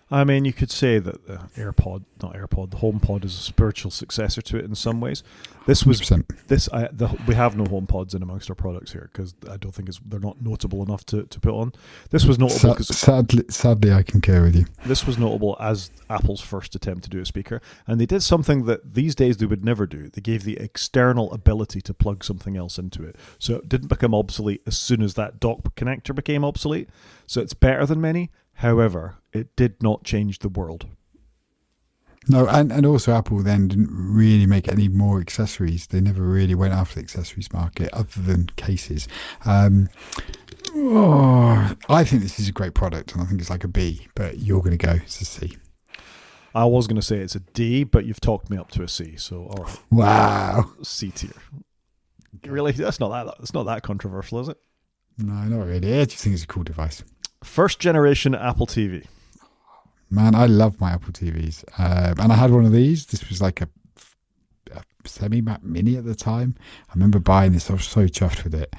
I mean, you could say that the the HomePod is a spiritual successor to it in some ways. This was 100%. we have no HomePods in amongst our products here because I don't think they're not notable enough to put on. This was notable Sadly, I concur with you. This was notable as Apple's first attempt to do a speaker, and they did something that these days they would never do. They gave the external ability to plug something else into it, so it didn't become obsolete as soon as that dock connector became obsolete. So it's better than many. However, it did not change the world. No, and also Apple then didn't really make any more accessories. They never really went after the accessories market other than cases. I think this is a great product, and I think it's like a B, but you're going to go, it's a C. I was going to say it's a D, but you've talked me up to a C, so all right. Wow. C tier. Really? That's not that controversial, is it? No, not really. I just think it's a cool device. First generation Apple TV. Man, I love my Apple TVs. And I had one of these. This was like a Semi-Mac Mini at the time. I remember buying this. I was so chuffed with it.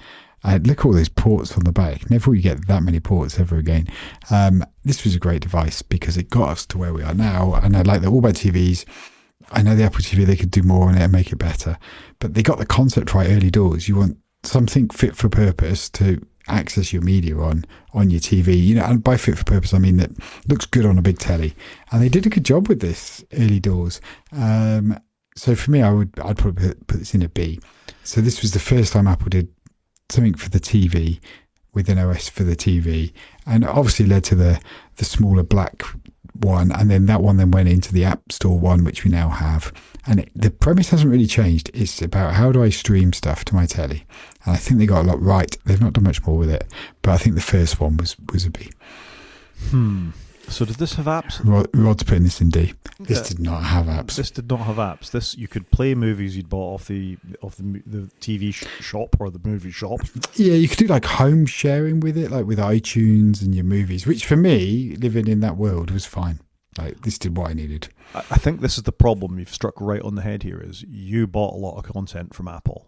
Look at all these ports on the back. Never will you get that many ports ever again. This was a great device because it got us to where we are now. And I like the all-bed TVs. I know the Apple TV, they could do more on it and make it better. But they got the concept right early doors. You want something fit for purpose to access your media on your TV, and by fit for purpose I mean that looks good on a big telly, and they did a good job with this early doors. So for me, I'd probably put this in a B. So this was the first time Apple did something for the TV with an OS for the TV, and obviously led to the smaller black one, and then that one then went into the App Store one, which we now have. And the premise hasn't really changed. It's about how do I stream stuff to my telly, and I think they got a lot right. They've not done much more with it, but I think the first one was a B. So did this have apps? Rod's putting this in D. This did not have apps. This did not have apps. This, you could play movies you'd bought off the TV shop or the movie shop. Yeah, you could do like home sharing with it, like with iTunes and your movies, which for me, living in that world, was fine. Like, this did what I needed. I think this is the problem you've struck right on the head here, is you bought a lot of content from Apple.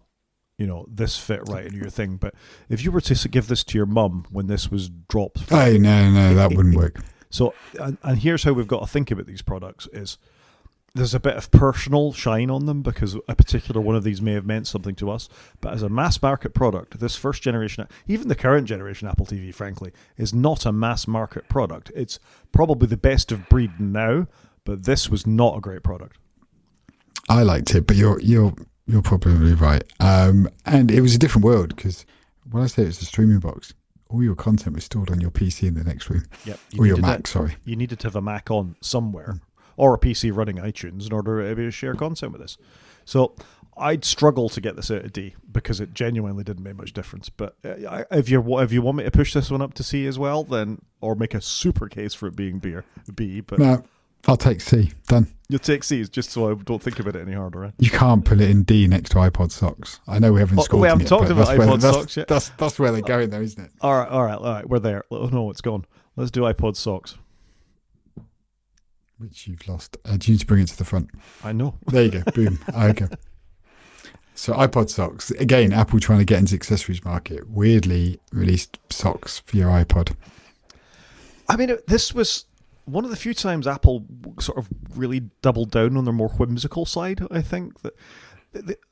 This fit right into your thing. But if you were to give this to your mum when this was dropped... Oh, no, that wouldn't work. So, and here's how we've got to think about these products is there's a bit of personal shine on them because a particular one of these may have meant something to us. But as a mass market product, this first generation, even the current generation Apple TV, frankly, is not a mass market product. It's probably the best of breed now, but this was not a great product. I liked it, but you're probably right. And it was a different world because when I say it's a streaming box, all your content was stored on your PC in the next room. Yep. Or your Mac, sorry. You needed to have a Mac on somewhere or a PC running iTunes in order to be able to share content with this. So I'd struggle to get this out of D because it genuinely didn't make much difference. But if you want me to push this one up to C as well, then, or make a super case for it being B. But no, I'll take C. Done. You'll take C just so I don't think about it any harder. Right? You can't put it in D next to iPod socks. I know we haven't scored. We haven't talked about iPod socks yet. That's where they're going, though, isn't it? All right. We're there. Oh no, it's gone. Let's do iPod socks. Which you've lost. Do you need to bring it to the front? I know. There you go. Boom. Okay. So iPod socks. Again, Apple trying to get into the accessories market. Weirdly released socks for your iPod. I mean, this was one of the few times Apple sort of really doubled down on their more whimsical side. I think that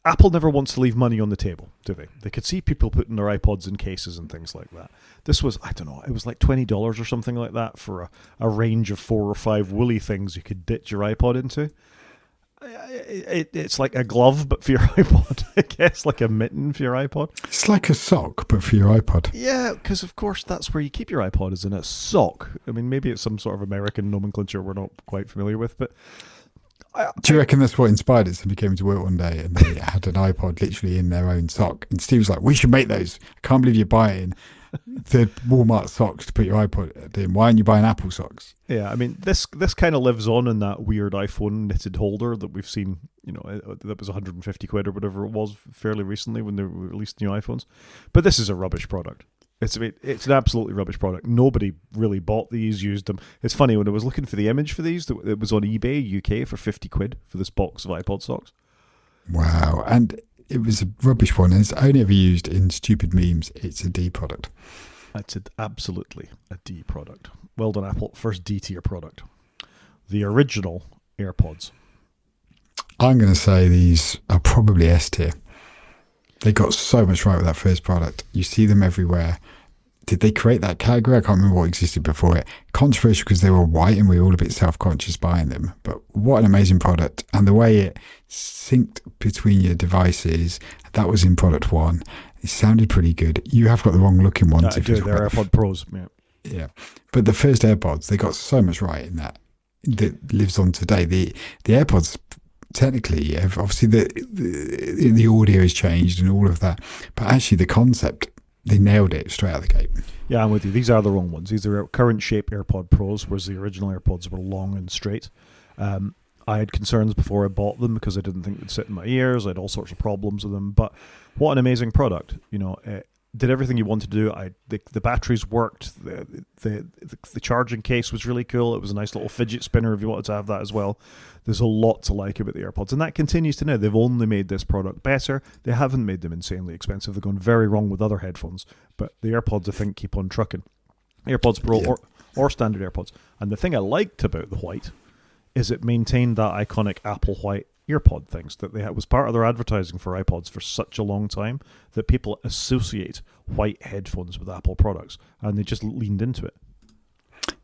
Apple never wants to leave money on the table, do they? They could see people putting their iPods in cases and things like that. This was, I don't know, it was like $20 or something like that for a range of 4 or 5 woolly things you could ditch your iPod into. It's like a glove, but for your iPod, I guess, like a mitten for your iPod. It's like a sock, but for your iPod. Yeah, because of course that's where you keep your iPod, is in a sock. I mean, maybe it's some sort of American nomenclature we're not quite familiar with, but... Do you reckon that's what inspired it? Somebody came to work one day and they had an iPod literally in their own sock. And Steve was like, we should make those. I can't believe you're buying the Walmart socks to put your iPod in. Why aren't you buying Apple socks? Yeah, I mean, this kind of lives on in that weird iPhone knitted holder that we've seen, that was 150 quid or whatever it was fairly recently when they released new iPhones. But this is a rubbish product. It's an absolutely rubbish product. Nobody really bought these, used them. It's funny, when I was looking for the image for these, it was on eBay UK for 50 quid for this box of iPod socks. Wow. And it was a rubbish one. And it's only ever used in stupid memes. It's a D product. It's absolutely a D product. Well done, Apple. First D tier product. The original AirPods. I'm going to say these are probably S tier. They got so much right with that first product. You see them everywhere. Did they create that category? I can't remember what existed before it. Controversial because they were white and we were all a bit self-conscious buying them. But what an amazing product. And the way it synced between your devices, that was in product 1. It sounded pretty good. You have got the wrong looking ones. I do. They're AirPod Pros. Yeah. But the first AirPods, they got so much right in that lives on today. The AirPods... Technically, obviously the audio has changed and all of that, but actually the concept, they nailed it straight out of the gate. Yeah, I'm with you. These are the wrong ones. These are current shape AirPod Pros, whereas the original AirPods were long and straight. I had concerns before I bought them because I didn't think they'd sit in my ears. I had all sorts of problems with them, but what an amazing product. Did everything you wanted to do. The batteries worked. The charging case was really cool. It was a nice little fidget spinner if you wanted to have that as well. There's a lot to like about the AirPods, and that continues to now. They've only made this product better. They haven't made them insanely expensive. They've gone very wrong with other headphones, but the AirPods, I think, keep on trucking. AirPods Pro or standard AirPods. And the thing I liked about the white is it maintained that iconic Apple white earpod things that they had, was part of their advertising for iPods for such a long time that people associate white headphones with Apple products, and they just leaned into it.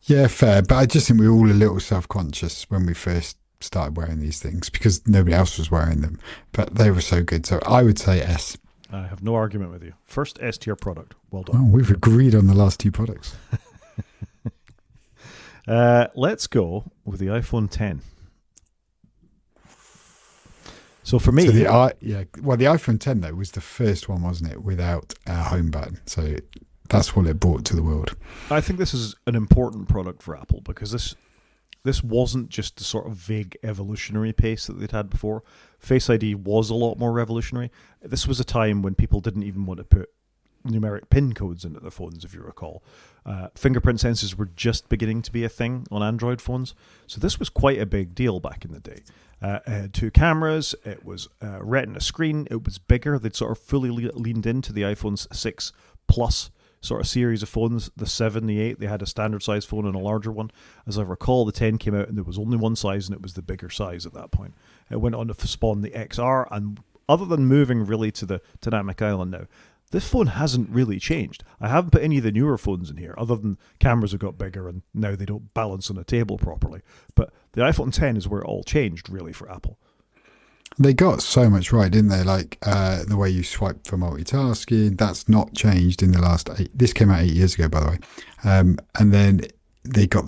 Yeah, fair. But I just think we were all a little self-conscious when we first started wearing these things because nobody else was wearing them, but they were so good. So I would say S. I have no argument with you. First S tier product. Well done. Oh, we've agreed on the last 2 products. Let's go with the iPhone 10. So for me, the iPhone 10 though was the first one, wasn't it, without a home button? So that's what it brought to the world. I think this is an important product for Apple because this wasn't just the sort of vague evolutionary pace that they'd had before. Face ID was a lot more revolutionary. This was a time when people didn't even want to put numeric PIN codes into their phones, if you recall. Fingerprint sensors were just beginning to be a thing on Android phones. So this was quite a big deal back in the day. It had 2 cameras, it was a Retina screen, it was bigger. They'd sort of fully leaned into the iPhone 6 Plus sort of series of phones. The 7, the 8, they had a standard size phone and a larger one. As I recall, the 10 came out and there was only one size, and it was the bigger size at that point. It went on to spawn the XR, and other than moving really to the Dynamic Island now, this phone hasn't really changed. I haven't put any of the newer phones in here, other than cameras have got bigger and now they don't balance on a table properly. But the iPhone 10 is where it all changed, really, for Apple. They got so much right, didn't they? Like the way you swipe for multitasking, that's not changed in the last 8. This came out 8 years ago, by the way. And then they got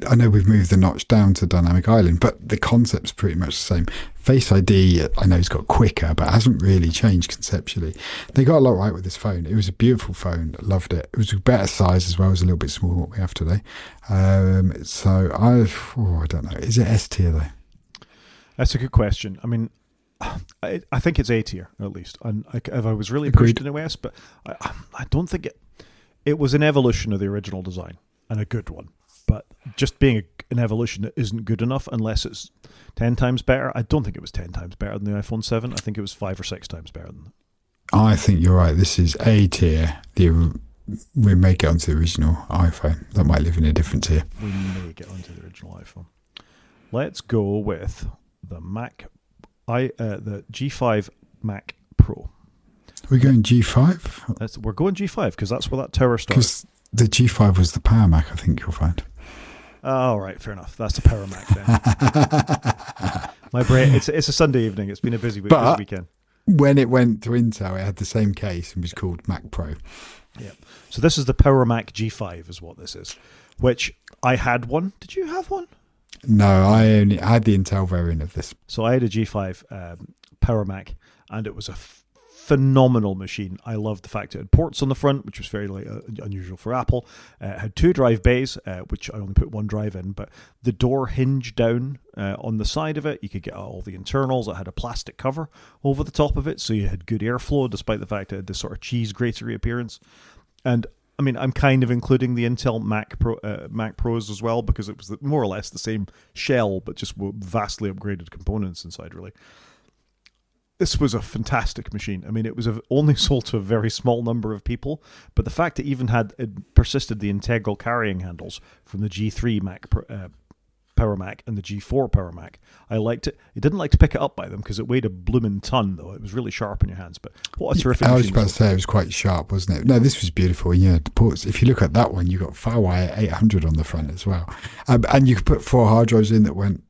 I know we've moved the notch down to Dynamic Island, but the concept's pretty much the same. Face ID, I know it's got quicker, but hasn't really changed conceptually. They got a lot right with this phone. It was a beautiful phone. Loved it. It was a better size as well. It was a little bit smaller than what we have today. So I don't know. Is it S tier though? That's a good question. I mean, I think it's A tier at least. And if I was really Agreed. pushed in a S, but I don't think it was an evolution of the original design and a good one. But just being an evolution isn't good enough unless it's 10 times better. I don't think it was 10 times better than the iPhone 7. I think it was 5 or 6 times better than that. I think you're right. This is A tier. We may get onto the original iPhone. That might live in a different tier. We may get onto the original iPhone. Let's go with the the G5 Mac Pro. We're going G5? We're going G5 because that's where that tower starts. Because the G5 was the Power Mac, I think you'll find. All right, fair enough. That's the Power Mac then. My brain, it's a Sunday evening. It's been a busy weekend. When it went to Intel, it had the same case and was called Mac Pro. Yeah. So this is the Power Mac G5 is what this is, which I had one. Did you have one? No, I had the Intel variant of this. So I had a G5 Power Mac, and it was a phenomenal machine. I loved the fact it had ports on the front, which was very unusual for Apple. It had 2 drive bays, which I only put 1 drive in, but the door hinged down on the side of it. You could get all the internals. It had a plastic cover over the top of it, so you had good airflow, despite the fact it had this sort of cheese gratery appearance. And I mean, I'm kind of including the Intel Mac Pros as well, because it was more or less the same shell, but just vastly upgraded components inside, really. This was a fantastic machine. I mean, it was only sold to a very small number of people, but the fact it even it persisted the integral carrying handles from the G3 Power Mac and the G4 Power Mac, I liked it. I didn't like to pick it up by them because it weighed a blooming ton, though. It was really sharp in your hands, but what a terrific machine. I was about to say it was quite sharp, wasn't it? No, this was beautiful. Yeah, the ports. If you look at that one, you got FireWire 800 on the front as well, and you could put 4 hard drives in that went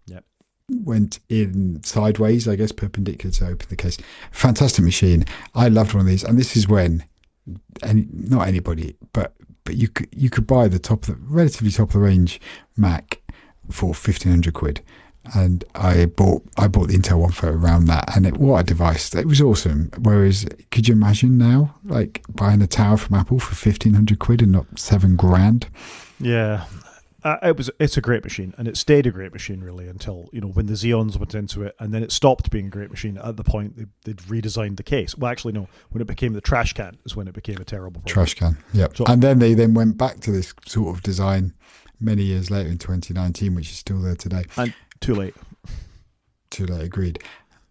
in sideways, I guess, perpendicular to open the case. Fantastic machine. I loved one of these, and this is when, not anybody, but you could buy the relatively top of the range Mac for 1,500 quid, and I bought the Intel one for around that, and what a device! It was awesome. Whereas, could you imagine now, like buying a tower from Apple for 1,500 quid and not $7,000? Yeah. It's a great machine, and it stayed a great machine really until, when the Xeons went into it, and then it stopped being a great machine at the point they'd redesigned the case. Well, actually, no. When it became the trash can is when it became a terrible product. Trash can, yeah. So, and then they went back to this sort of design many years later in 2019, which is still there today. And too late. Too late, agreed.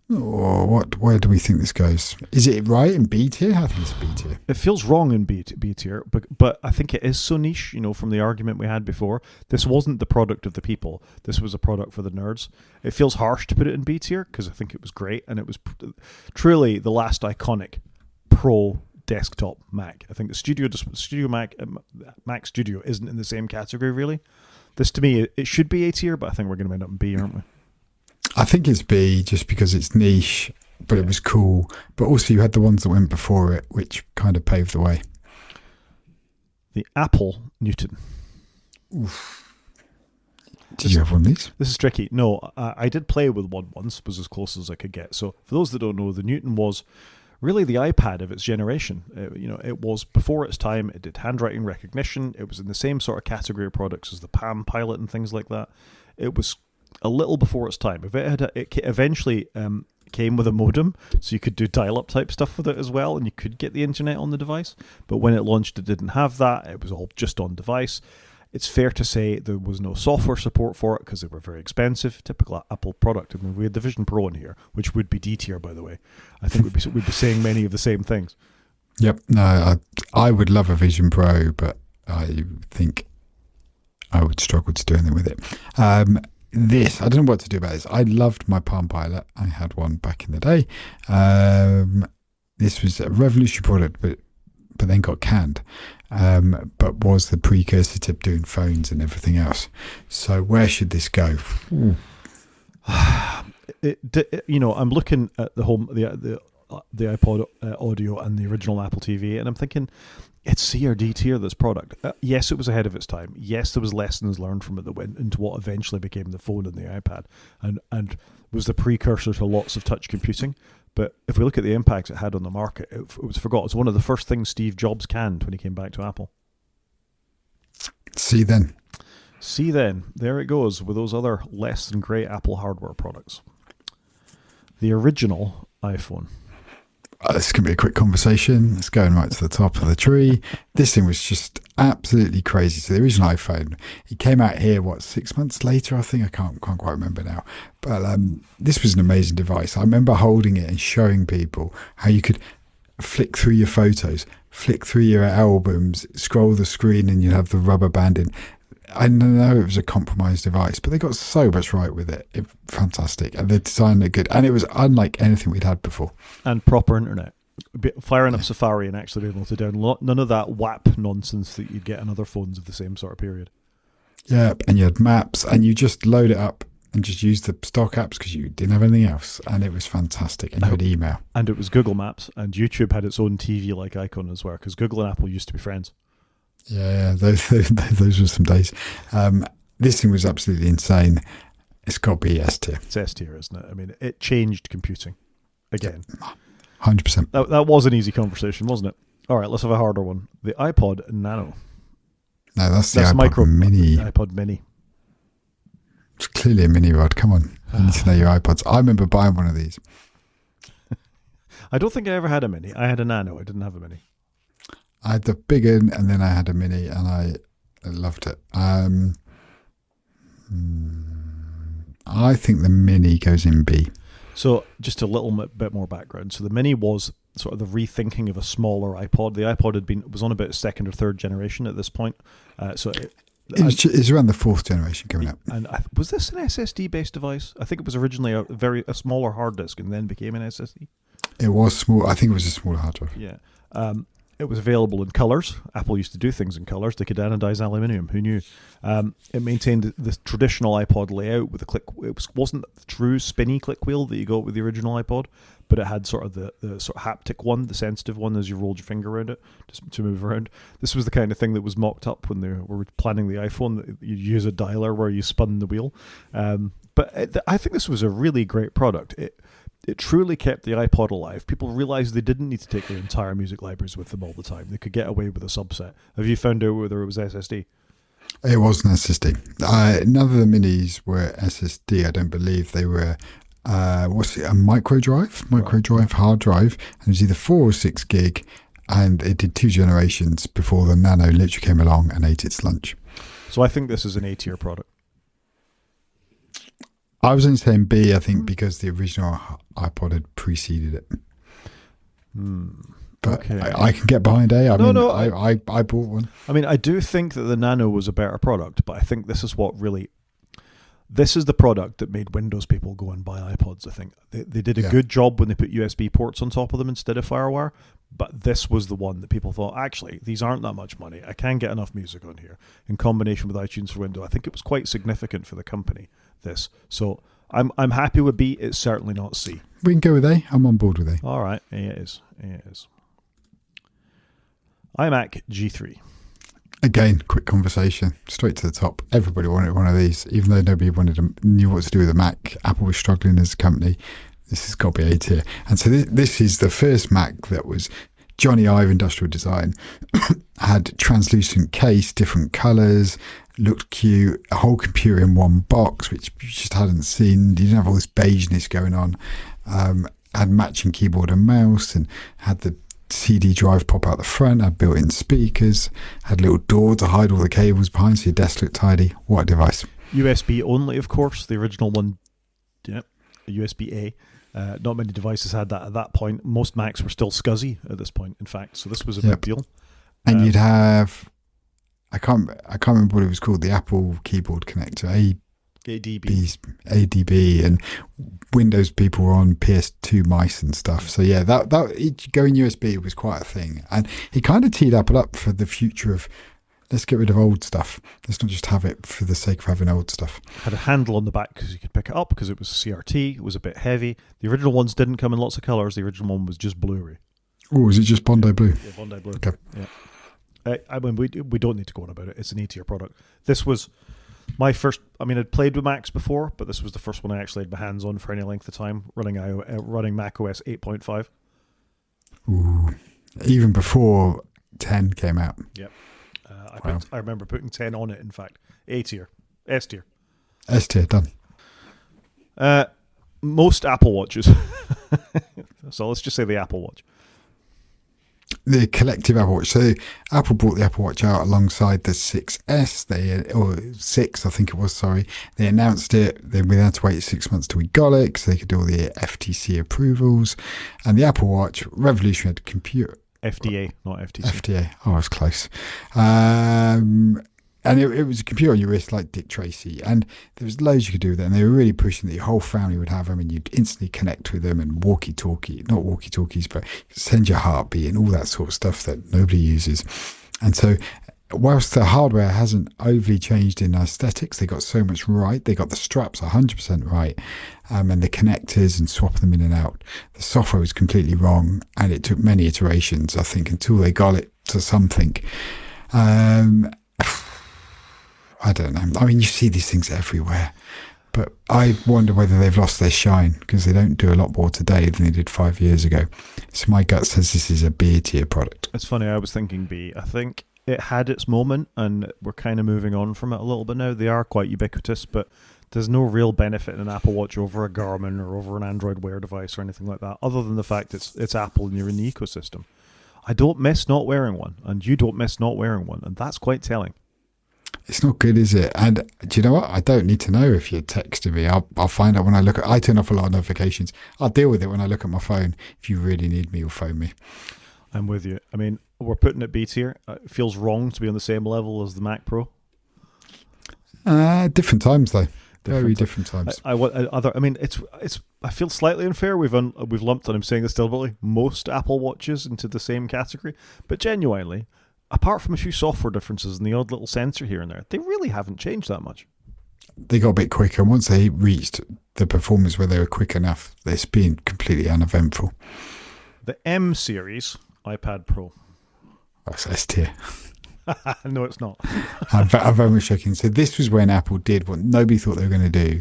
Where do we think this goes? Is it right in B tier? I think it's B tier. It feels wrong in B tier, but I think it is so niche, from the argument we had before. This wasn't the product of the people. This was a product for the nerds. It feels harsh to put it in B tier because I think it was great, and it was truly the last iconic pro desktop Mac. I think the Studio Mac Studio isn't in the same category, really. This, to me, it should be A tier, but I think we're going to end up in B, aren't we? I think it's B just because it's niche, but it was cool. But also you had the ones that went before it, which kind of paved the way. The Apple Newton. Oof. Did you have one of these? This is tricky. No, I did play with one once, was as close as I could get. So for those that don't know, the Newton was really the iPad of its generation. It was before its time. It did handwriting recognition. It was in the same sort of category of products as the Palm Pilot and things like that. It was a little before its time. It eventually came with a modem, so you could do dial-up type stuff with it as well, and you could get the internet on the device. But when it launched, it didn't have that. It was all just on device. It's fair to say there was no software support for it because they were very expensive. Typical Apple product. I mean, we had the Vision Pro in here, which would be D tier, by the way. I think we'd be saying many of the same things. Yep. No, I would love a Vision Pro, but I think I would struggle to do anything with it. I don't know what to do about this. I loved my Palm Pilot. I had one back in the day. This was a revolutionary product, but then got canned. But was the precursor to doing phones and everything else. So where should this go? I'm looking at the iPod Audio and the original Apple TV, and I'm thinking, it's C or D tier, this product. Yes, it was ahead of its time. Yes, there was lessons learned from it that went into what eventually became the phone and the iPad, and was the precursor to lots of touch computing. But if we look at the impacts it had on the market, it was forgotten. It's one of the first things Steve Jobs canned when he came back to Apple. See then. There it goes with those other less than great Apple hardware products. The original iPhone. This is going to be a quick conversation. It's going right to the top of the tree. This thing was just absolutely crazy. So the original iPhone, it came out here, 6 months later, I think? I can't quite remember now. But this was an amazing device. I remember holding it and showing people how you could flick through your photos, flick through your albums, scroll the screen, and you'd have the rubber band in. I know it was a compromised device, but they got so much right with it. Fantastic. And the design looked good. And it was unlike anything we'd had before. And proper internet. Firing up Safari and actually being able to download none of that WAP nonsense that you'd get on other phones of the same sort of period. Yeah, and you had maps, and you just load it up and just use the stock apps because you didn't have anything else, and it was fantastic. And you had email. And it was Google Maps, and YouTube had its own TV-like icon as well, because Google and Apple used to be friends. Yeah, those were some days. This thing was absolutely insane. It's got to be S tier. It's S tier, isn't it? I mean, it changed computing again. 100%. That was an easy conversation, wasn't it? All right, let's have a harder one. The iPod Nano. No, that's the iPod Mini. iPod Mini. It's clearly a mini, Rod. Come on. I need to know your iPods. I remember buying one of these. I don't think I ever had a Mini. I had a Nano. I didn't have a Mini. I had the big one, and then I had a Mini, and I loved it. I think the Mini goes in B. So just a little bit more background. So the Mini was sort of the rethinking of a smaller iPod. The iPod was on about second or third generation at this point. It's around the fourth generation coming up. And was this an SSD-based device? I think it was originally a smaller hard disk and then became an SSD. It was small. I think it was a smaller hard drive. Yeah. It was available in colours. Apple used to do things in colours. They could anodize aluminium. Who knew? It maintained the traditional iPod layout with a click. It wasn't the true spinny click wheel that you got with the original iPod, but it had sort of the sort of haptic one, the sensitive one, as you rolled your finger around it to move around. This was the kind of thing that was mocked up when they were planning the iPhone. You'd use a dialer where you spun the wheel. I think this was a really great product. It truly kept the iPod alive. People realized they didn't need to take their entire music libraries with them all the time. They could get away with a subset. Have you found out whether it was SSD? It wasn't SSD. None of the Minis were SSD. I don't believe they were. A micro drive hard drive, and it was either 4 or 6 gig, and it did 2 generations before the Nano literally came along and ate its lunch. So I think this is an A-tier product. I was only saying B, I think, because the original iPod had preceded it. But okay. I can get behind A. I bought one. I mean, I do think that the Nano was a better product, but I think this is the product that made Windows people go and buy iPods, I think. They did a good job when they put USB ports on top of them instead of FireWire, but this was the one that people thought, actually, these aren't that much money. I can get enough music on here. In combination with iTunes for Windows, I think it was quite significant for the company, this. So I'm happy with B. It's certainly not C. We can go with A. I'm on board with A. All right. A it is. iMac G3. Again, quick conversation, straight to the top. Everybody wanted one of these, even though nobody knew what to do with a Mac. Apple was struggling as a company. This has got to be A tier. And so this is the first Mac that was Johnny Ive industrial design, had translucent case, different colours, looked cute, a whole computer in one box, which you just hadn't seen. You didn't have all this beigeness going on. Had matching keyboard and mouse, and had the CD drive pop out the front, had built-in speakers, had a little door to hide all the cables behind so your desk looked tidy. What a device. USB only, of course. The original one, USB-A. Not many devices had that at that point. Most Macs were still SCSI at this point, in fact, so this was a big deal. And you'd have, I can't remember what it was called, the Apple keyboard connector, ADB, and Windows people were on PS2 mice and stuff. So yeah, that going USB was quite a thing, and it kind of teed Apple up for the future of, let's get rid of old stuff. Let's not just have it for the sake of having old stuff. Had a handle on the back because you could pick it up because it was CRT. It was a bit heavy. The original ones didn't come in lots of colours. The original one was just Blu-ray. Oh, was it just Bondi Blue? Yeah, Bondi Blue. Okay. Yeah. I mean, we don't need to go on about it. It's an A-tier product. This was my first. I mean, I'd played with Macs before, but this was the first one I actually had my hands on for any length of time, running Mac OS 8.5. Ooh, even before 10 came out. Yep. I remember putting 10 on it. In fact, A-tier, S-tier, done. Most Apple Watches. So let's just say the Apple Watch. The collective Apple Watch. So Apple brought the Apple Watch out alongside the 6S, or 6, I think it was, sorry. They announced it, then we had to wait 6 months till we got it, so they could do all the FTC approvals. And the Apple Watch revolutionized computer. FDA, not FTC. FDA. Oh, I was close. And it was a computer on your wrist like Dick Tracy. And there was loads you could do with it. And they were really pushing that your whole family would have them and you'd instantly connect with them and not walkie-talkies, but send your heartbeat and all that sort of stuff that nobody uses. And so whilst the hardware hasn't overly changed in aesthetics, they got so much right. They got the straps 100% right, and the connectors and swapping them in and out. The software was completely wrong, and it took many iterations, I think, until they got it to something. I don't know. I mean, you see these things everywhere, but I wonder whether they've lost their shine because they don't do a lot more today than they did 5 years ago. So my gut says this is a B tier product. It's funny, I was thinking B. I think it had its moment and we're kind of moving on from it a little bit now. They are quite ubiquitous, but there's no real benefit in an Apple Watch over a Garmin or over an Android Wear device or anything like that, other than the fact it's Apple and you're in the ecosystem. I don't miss not wearing one, and you don't miss not wearing one, and that's quite telling. It's not good, is it? And do you know what? I don't need to know if you're texting me. I'll find out when I turn off a lot of notifications. I'll deal with it when I look at my phone. If you really need me, you'll phone me. I'm with you. I mean, we're putting it B tier. It feels wrong to be on the same level as the Mac Pro. Different times though. Very different times. I mean, it's. I feel slightly unfair. We've lumped, and I'm saying this deliberately, most Apple Watches into the same category. But genuinely, apart from a few software differences and the odd little sensor here and there, they really haven't changed that much. They got a bit quicker. Once they reached the performance where they were quick enough, it's been completely uneventful. The M series iPad Pro. That's S tier. No, it's not. I'm very much shocking. So this was when Apple did what nobody thought they were going to do,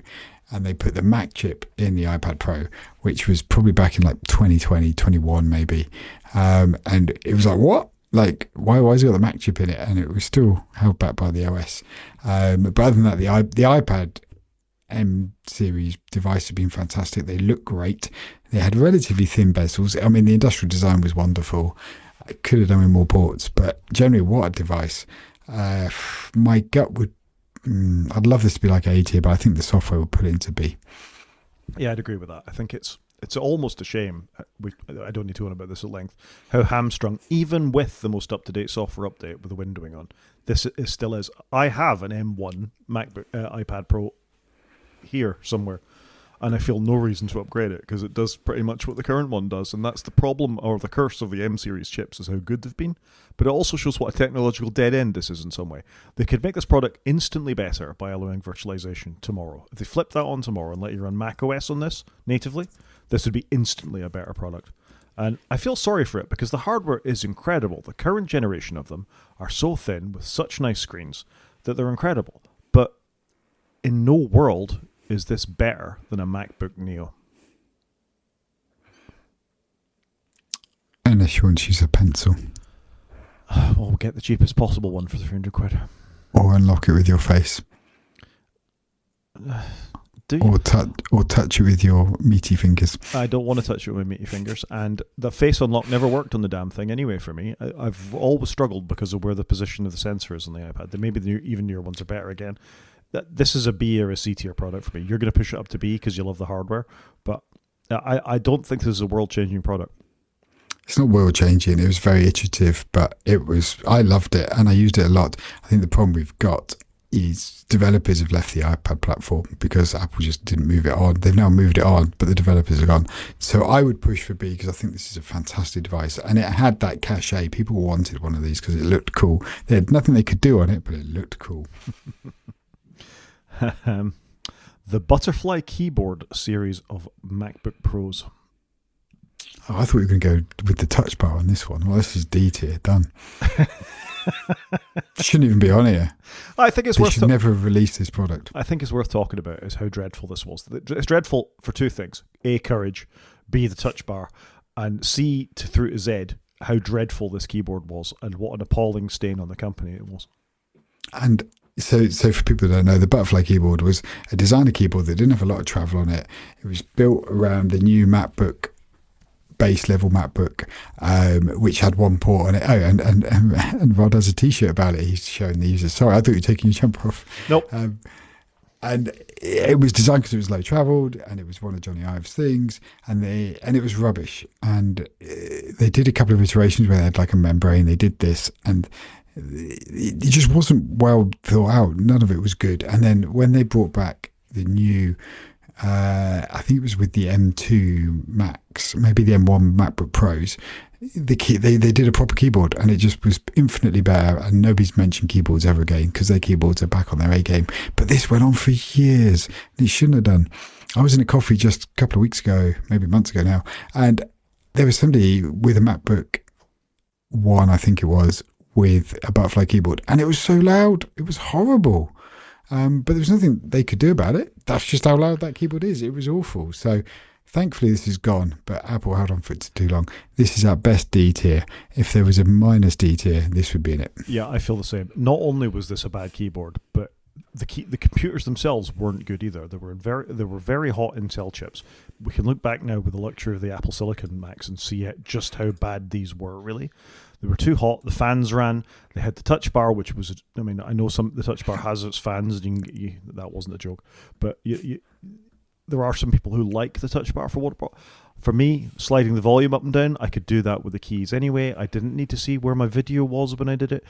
and they put the Mac chip in the iPad Pro, which was probably back in like 2020, 21 maybe. And it was like, what? Like, why has it got the Mac chip in it? And it was still held back by the OS. But other than that, the iPad M series device had been fantastic. They look great. They had relatively thin bezels. I mean, the industrial design was wonderful. I could have done with more ports, but generally, what a device. My gut would... I'd love this to be like A tier, but I think the software would put it into B. Yeah, I'd agree with that. I think it's almost a shame, I don't need to go on about this at length, how hamstrung, even with the most up-to-date software update with the windowing on, this still is. I have an M1 MacBook iPad Pro here somewhere, and I feel no reason to upgrade it because it does pretty much what the current one does, and that's the problem or the curse of the M series chips is how good they've been. But it also shows what a technological dead end this is in some way. They could make this product instantly better by allowing virtualization tomorrow. If they flip that on tomorrow and let you run Mac OS on this natively, this would be instantly a better product. And I feel sorry for it because the hardware is incredible. The current generation of them are so thin with such nice screens that they're incredible. But in no world is this better than a MacBook Neo. Unless you want to use a pencil. Well, we'll get the cheapest possible one for £300. Or unlock it with your face. Do you? Or touch it with your meaty fingers. I don't want to touch it with my meaty fingers, and the face unlock never worked on the damn thing anyway for me. I've always struggled because of where the position of the sensor is on the iPad. Maybe even newer ones are better again. This is a B or a C tier product for me. You're going to push it up to B because you love the hardware, but I don't think this is a world-changing product. It's not world-changing. It was very iterative, but I loved it, and I used it a lot. I think the problem we've got is developers have left the iPad platform because Apple just didn't move it on. They've now moved it on, but the developers are gone. So I would push for B because I think this is a fantastic device, and it had that cachet. People wanted one of these because it looked cool. They had nothing they could do on it, but it looked cool. The Butterfly Keyboard series of MacBook Pros. Oh, I thought you were going to go with the touch bar on this one. Well, this is D tier. Done. Shouldn't even be on here. I think it's they worth. Should never have released this product. I think it's worth talking about is how dreadful this was. It's dreadful for two things: A, courage; B, the touch bar; and C, through to Z, how dreadful this keyboard was and what an appalling stain on the company it was. And so for people that don't know, the Butterfly keyboard was a designer keyboard that didn't have a lot of travel on it. It was built around the new MacBook, base level MacBook, which had one port on it. Oh, and Rod has a T-shirt about it. He's showing the users. Sorry, I thought you were taking your jumper off. Nope. And it was designed because it was low travelled, and it was one of Johnny Ive's things, and it was rubbish. And they did a couple of iterations where they had like a membrane. They did this, and it just wasn't well thought out. None of it was good. And then when they brought back the new, I think it was with the M2 Max, maybe the M1 MacBook Pros, they did a proper keyboard, and it just was infinitely better. And nobody's mentioned keyboards ever again because their keyboards are back on their A game. But this went on for years, and it shouldn't have done. I was in a coffee just a couple of weeks ago, maybe months ago now, and there was somebody with a MacBook One, I think it was, with a butterfly keyboard, and it was so loud. It was horrible. But there was nothing they could do about it. That's just how loud that keyboard is. It was awful. So thankfully this is gone, but Apple held on for it too long. This is our best D tier. If there was a minus D tier, this would be in it. Yeah, I feel the same. Not only was this a bad keyboard, but the computers themselves weren't good either. They were very hot Intel chips. We can look back now with the luxury of the Apple Silicon Macs and see just how bad these were, really. They were too hot. The fans ran. They had the touch bar, which was, I mean, I know the touch bar has its fans. That wasn't a joke. But there are some people who like the touch bar for what it brought. For me, sliding the volume up and down, I could do that with the keys anyway. I didn't need to see where my video was when I did it.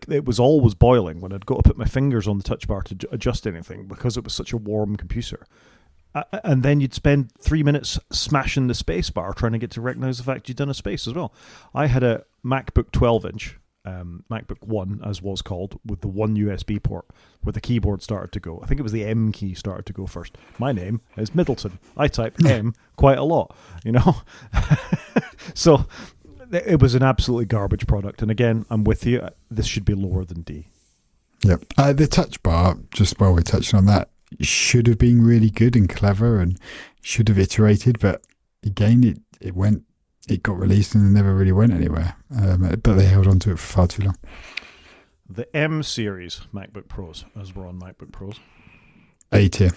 It was always boiling when I'd got to put my fingers on the touch bar to adjust anything because it was such a warm computer. And then you'd spend 3 minutes smashing the space bar trying to get to recognize the fact you'd done a space as well. I had a MacBook 12-inch, MacBook One, as was called, with the one USB port where the keyboard started to go. I think it was the M key started to go first. My name is Middleton. I type M quite a lot, you know? So it was an absolutely garbage product. And again, I'm with you. This should be lower than D. Yep. The touch bar, just while we're touching on that, should have been really good and clever and should have iterated, but again it got released and it never really went anywhere, but they held on to it for far too long. The M series MacBook Pros, as we're on MacBook Pros, A tier.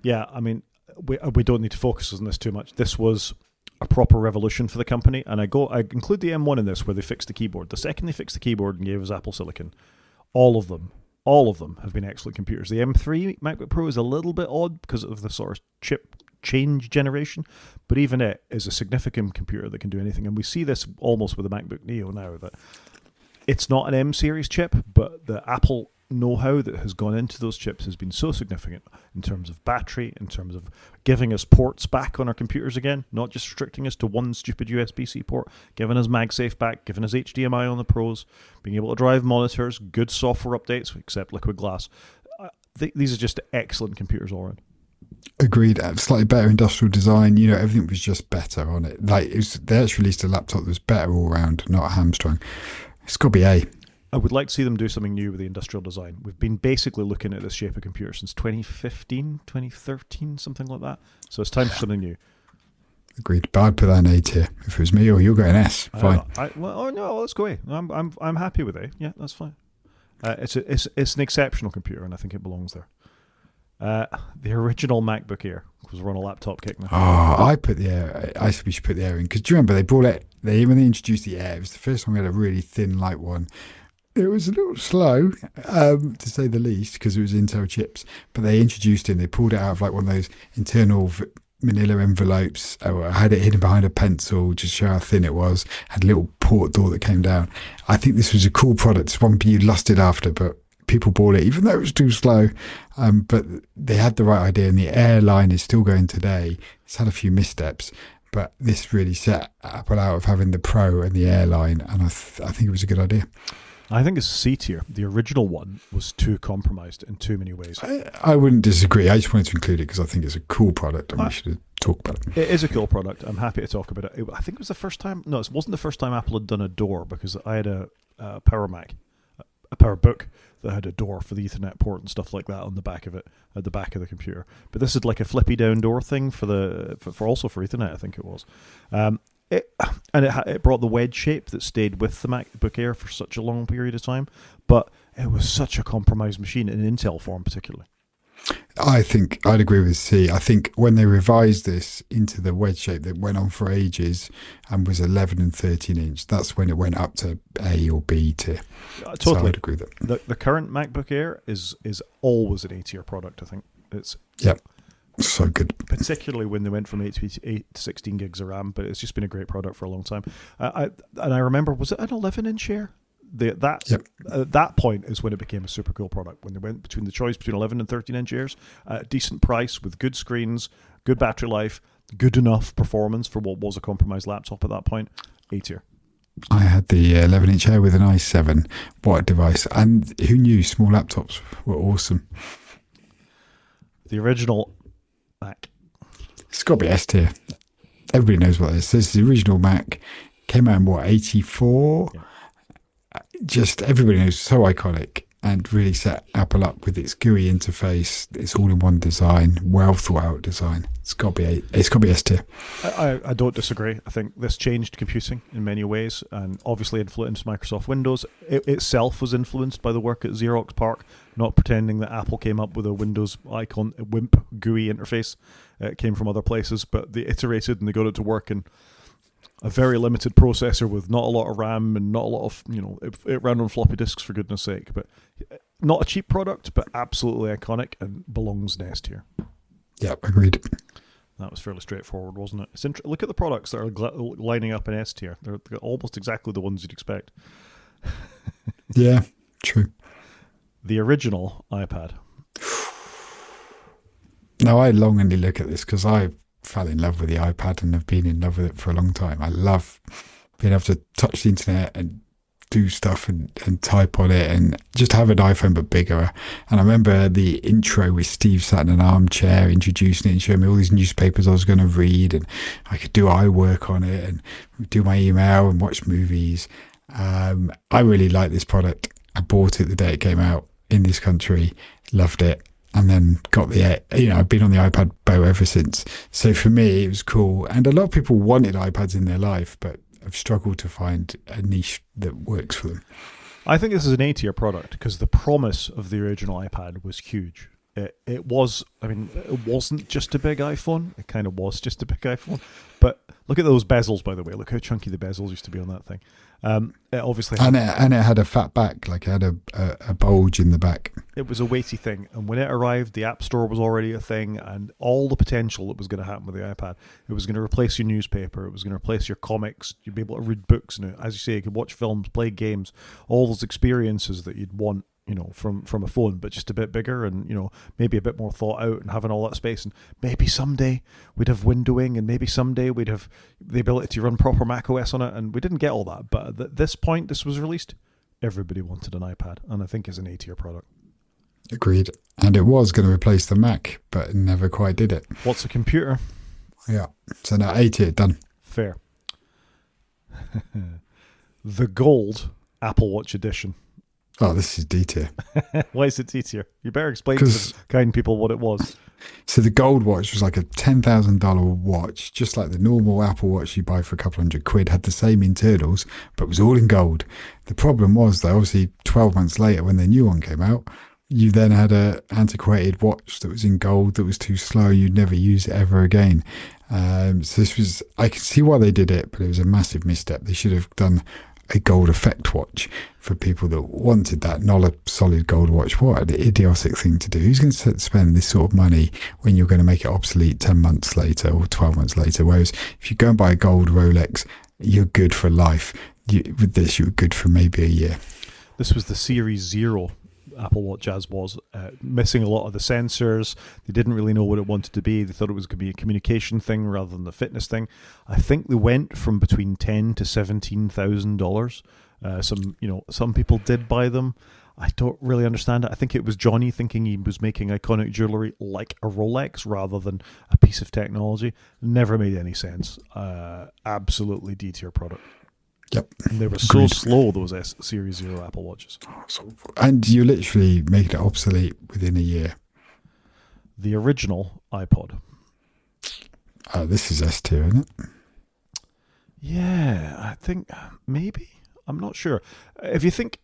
Yeah, I mean, we don't need to focus on this too much. This was a proper revolution for the company, and I include the M1 in this, where they fixed the keyboard. The second they fixed the keyboard and gave us Apple Silicon, all of them have been excellent computers. The M3 MacBook Pro is a little bit odd because of the sort of chip change generation, but even it is a significant computer that can do anything. And we see this almost with the MacBook Neo now, that it's not an M series chip, but the Apple know-how that has gone into those chips has been so significant in terms of battery, in terms of giving us ports back on our computers again, not just restricting us to one stupid USB-C port, giving us MagSafe back, giving us HDMI on the Pros, being able to drive monitors, good software updates, except Liquid Glass. These are just excellent computers all around. Agreed. Slightly better industrial design. You know, everything was just better on it. Like they actually released a laptop that was better all round, not hamstrung. It's got to be A. I would like to see them do something new with the industrial design. We've been basically looking at this shape of computer since 2015, 2013, something like that. So it's time for something new. Agreed. But I'd put that in A tier. If it was me, or you'll go in S. Fine. Let's go A. I'm happy with A. Yeah, that's fine. It's an exceptional computer, and I think it belongs there. The original MacBook Air was run a laptop kick. I put the Air. I said we should put the Air in because do you remember they brought it? When they introduced the Air, it was the first time we had a really thin, light one. It was a little slow, to say the least, because it was Intel chips. But they introduced it and they pulled it out of like one of those internal manila envelopes, had it hidden behind a pencil just to show how thin it was, had a little port door that came down. I think this was a cool product. It's one you lusted after, but people bought it, even though it was too slow. But they had the right idea, and the Air line is still going today. It's had a few missteps, but this really set Apple out of having the Pro and the Air line, and I think it was a good idea. I think it's C tier. The original one was too compromised in too many ways. I wouldn't disagree. I just wanted to include it because I think it's a cool product and we should talk about it. It is a cool product. I'm happy to talk about it. I think it was the first time. No, it wasn't the first time Apple had done a door, because I had a Power Mac, a PowerBook that had a door for the Ethernet port and stuff like that on the back of it, at the back of the computer. But this is like a flippy down door thing for also for Ethernet, I think it was. It brought the wedge shape that stayed with the MacBook Air for such a long period of time, but it was such a compromised machine in Intel form particularly. I think I'd agree with C. I think when they revised this into the wedge shape that went on for ages and was 11 and 13 inch, that's when it went up to A or B tier. Totally. So I'd agree with that. The current MacBook Air is always an A tier product, I think. Yep. So good. Particularly when they went from 8 to 16 gigs of RAM, but it's just been a great product for a long time. And I remember, was it an 11-inch Air Yep. At that point is when it became a super cool product. When they went between the choice between 11 and 13-inch Airs at a decent price with good screens, good battery life, good enough performance for what was a compromised laptop at that point. A tier. I had the 11-inch Air with an i7. What a device. And who knew small laptops were awesome? The original Mac. It's got to be S tier. Everybody knows what it is. This is the original Mac. Came out in, 84? Yeah. Just everybody knows, so iconic, and really set Apple up with its GUI interface, its all-in-one design, well thought out design. It's got to be S tier. I don't disagree. I think this changed computing in many ways, and obviously influenced Microsoft Windows. It itself was influenced by the work at Xerox PARC, not pretending that Apple came up with a Windows icon, a WIMP GUI interface. It came from other places, but they iterated and they got it to work in a very limited processor with not a lot of RAM and not a lot of, it ran on floppy disks for goodness sake. But not a cheap product, but absolutely iconic and belongs in S tier. Yep, agreed. That was fairly straightforward, wasn't it? Look at the products that are lining up in S tier. They're almost exactly the ones you'd expect. Yeah, true. The original iPad. Now, I longingly look at this because I fell in love with the iPad and have been in love with it for a long time. I love being able to touch the internet and do stuff and type on it and just have an iPhone but bigger. And I remember the intro with Steve sat in an armchair introducing it and showing me all these newspapers I was going to read, and I could do iWork on it and do my email and watch movies. I really like this product. I bought it the day it came out in this country, loved it, and then got I've been on the iPad boat ever since. So for me, it was cool. And a lot of people wanted iPads in their life, but I've struggled to find a niche that works for them. I think this is an A-tier product because the promise of the original iPad was huge. It wasn't just a big iPhone. It kind of was just a big iPhone. But look at those bezels, by the way. Look how chunky the bezels used to be on that thing. It obviously had, and it had a fat back, like it had a bulge in the back. It was a weighty thing, and when it arrived, the App Store was already a thing, and all the potential that was going to happen with the iPad. It was going to replace your newspaper. It was going to replace your comics. You'd be able to read books, and as you say, you could watch films, play games, all those experiences that you'd want, from a phone, but just a bit bigger and, maybe a bit more thought out and having all that space. And maybe someday we'd have windowing, and maybe someday we'd have the ability to run proper Mac OS on it. And we didn't get all that. But at this point, this was released, everybody wanted an iPad. And I think it's an A-tier product. Agreed. And it was going to replace the Mac, but it never quite did it. What's a computer? Yeah. So now A-tier, done. Fair. The Gold Apple Watch Edition. Oh, this is D tier. Why is it D tier? You better explain to the kind people what it was. So the Gold Watch was like a $10,000 watch, just like the normal Apple Watch you buy for a couple £100, had the same internals, but was all in gold. The problem was, though, obviously 12 months later when the new one came out, you then had a antiquated watch that was in gold that was too slow. You'd never use it ever again. So this was, I can see why they did it, but it was a massive misstep. They should have done a gold effect watch for people that wanted that, not a solid gold watch. What an idiotic thing to do. Who's going to spend this sort of money when you're going to make it obsolete 10 months later or 12 months later? Whereas if you go and buy a gold Rolex, you're good for life. With this, you're good for maybe a year. This was the Series 0 Apple Watch, as was missing a lot of the sensors. They didn't really know what it wanted to be. They thought it was going to be a communication thing rather than the fitness thing. I think they went from between $10,000 to $17,000. Some people did buy them. I don't really understand it. I think it was Johnny thinking he was making iconic jewelry like a Rolex rather than a piece of technology. Never made any sense. Absolutely D-tier product. Yep. And they were so slow, those Series 0 Apple Watches. And you literally make it obsolete within a year. The original iPod. This is S tier, isn't it? Yeah, I think maybe. I'm not sure. If you think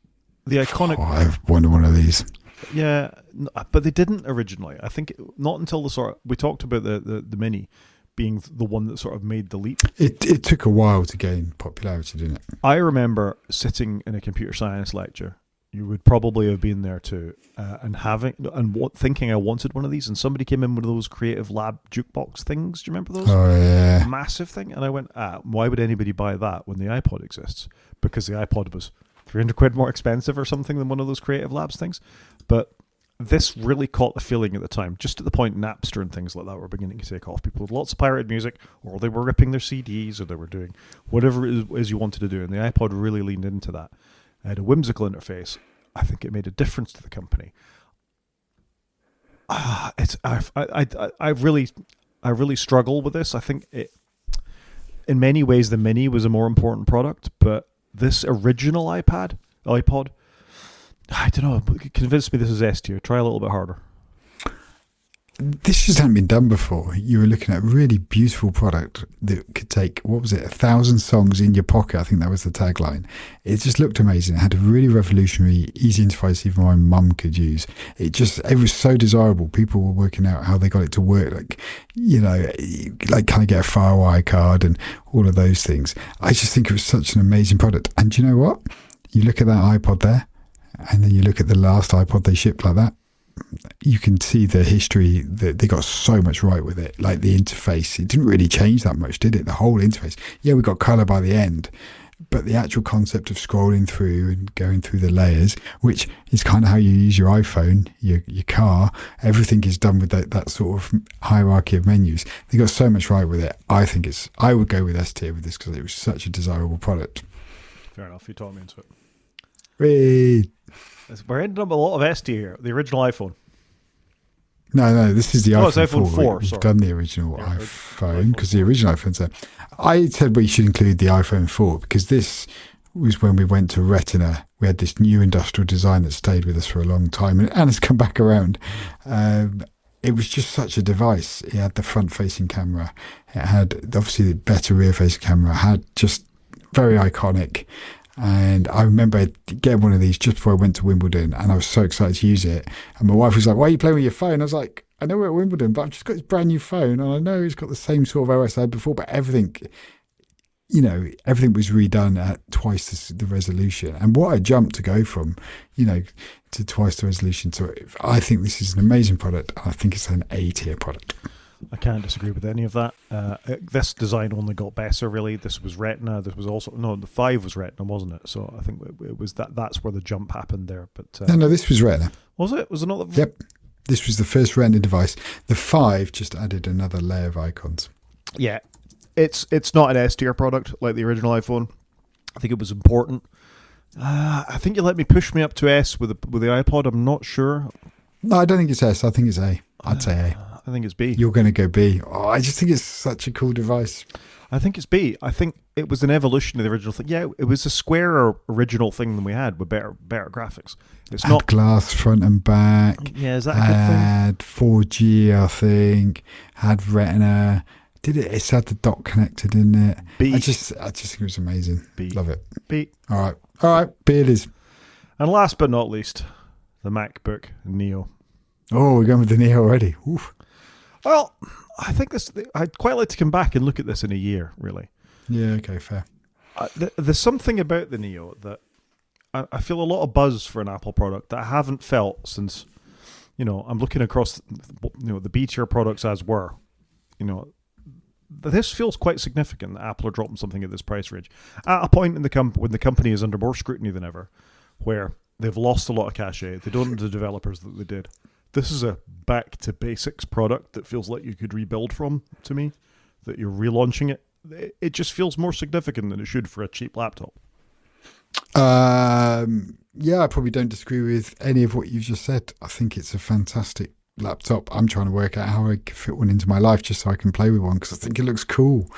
the iconic... I wanted one of these. Yeah, but they didn't originally. I think not until we talked about the Mini being the one that sort of made the leap. It took a while to gain popularity, didn't it? I remember sitting in a computer science lecture. You would probably have been there too, thinking I wanted one of these, and somebody came in with those Creative Lab jukebox things. Do you remember those? Oh yeah, massive thing. And I went, why would anybody buy that when the iPod exists? Because the iPod was £300 more expensive or something than one of those Creative Labs things. But this really caught the feeling at the time, just at the point Napster and things like that were beginning to take off. People with lots of pirated music, or they were ripping their CDs, or they were doing whatever it is you wanted to do. And the iPod really leaned into that. It had a whimsical interface. I think it made a difference to the company. I really struggle with this. I think in many ways the Mini was a more important product, but this original iPod, I don't know. Convince me this is S tier. Try a little bit harder. This just hadn't been done before. You were looking at a really beautiful product that could take, 1,000 songs in your pocket. I think that was the tagline. It just looked amazing. It had a really revolutionary, easy interface even my mum could use. It was so desirable. People were working out how they got it to work, kind of get a FireWire card and all of those things. I just think it was such an amazing product. And do you know what? You look at that iPod there, and then you look at the last iPod they shipped like that. You can see the history that they got so much right with it. Like the interface, it didn't really change that much, did it? The whole interface. Yeah, we got color by the end, but the actual concept of scrolling through and going through the layers, which is kind of how you use your iPhone, your car, everything is done with that sort of hierarchy of menus. They got so much right with it. I would go with S tier with this because it was such a desirable product. Fair enough. You taught me into it. Whee! We're ending up with a lot of S tier here. The original iPhone. No, this is the iPhone 4. It's iPhone 4. We've done the original iPhone because the original iPhone's there. I said we should include the iPhone 4 because this was when we went to Retina. We had this new industrial design that stayed with us for a long time and has come back around. It was just such a device. It had the front-facing camera. It had obviously the better rear-facing camera. It had just very iconic. And I remember getting one of these just before I went to Wimbledon, and I was so excited to use it. And my wife was like, "Why are you playing with your phone?" I was like, "I know we're at Wimbledon, but I've just got this brand new phone, and I know it's got the same sort of OS I had before, but everything was redone at twice the resolution." And what a jump to go from, to twice the resolution. So I think this is an amazing product. I think it's an A tier product. I can't disagree with any of that. This design only got better, really. This was Retina. This was also... No, the 5 was Retina, wasn't it? So I think it was that's where the jump happened there. But No, this was Retina. Was it? Was it not? Yep. This was the first Retina device. The 5 just added another layer of icons. Yeah. It's not an S-tier product like the original iPhone. I think it was important. I think you let me push me up to S with the iPod. I'm not sure. No, I don't think it's S. I think it's A. I'd say A. I think it's B. You're going to go B. Oh, I just think it's such a cool device. I think it's B. I think it was an evolution of the original thing. Yeah, it was a squarer original thing than we had with better graphics. It's had not glass front and back. Yeah, is that a good thing? Had 4G, I think. Had Retina. It's had the dock connected in it. B. I just think it was amazing. B. Love it. B. All right. B it is. And last but not least, the MacBook Neo. Oh, we're going with the Neo already. Oof. Well, I think I'd quite like to come back and look at this in a year, really. Yeah, okay, fair. There's something about the Neo that I feel a lot of buzz for an Apple product that I haven't felt since, I'm looking across, the B-tier products as were. This feels quite significant that Apple are dropping something at this price range. At a point in when the company is under more scrutiny than ever, where they've lost a lot of cachet, they don't have the developers that they did. This is a back-to-basics product that feels like you could rebuild from, to me, that you're relaunching it. It just feels more significant than it should for a cheap laptop. Yeah, I probably don't disagree with any of what you've just said. I think it's a fantastic laptop. I'm trying to work out how I can fit one into my life just so I can play with one because I think it looks cool.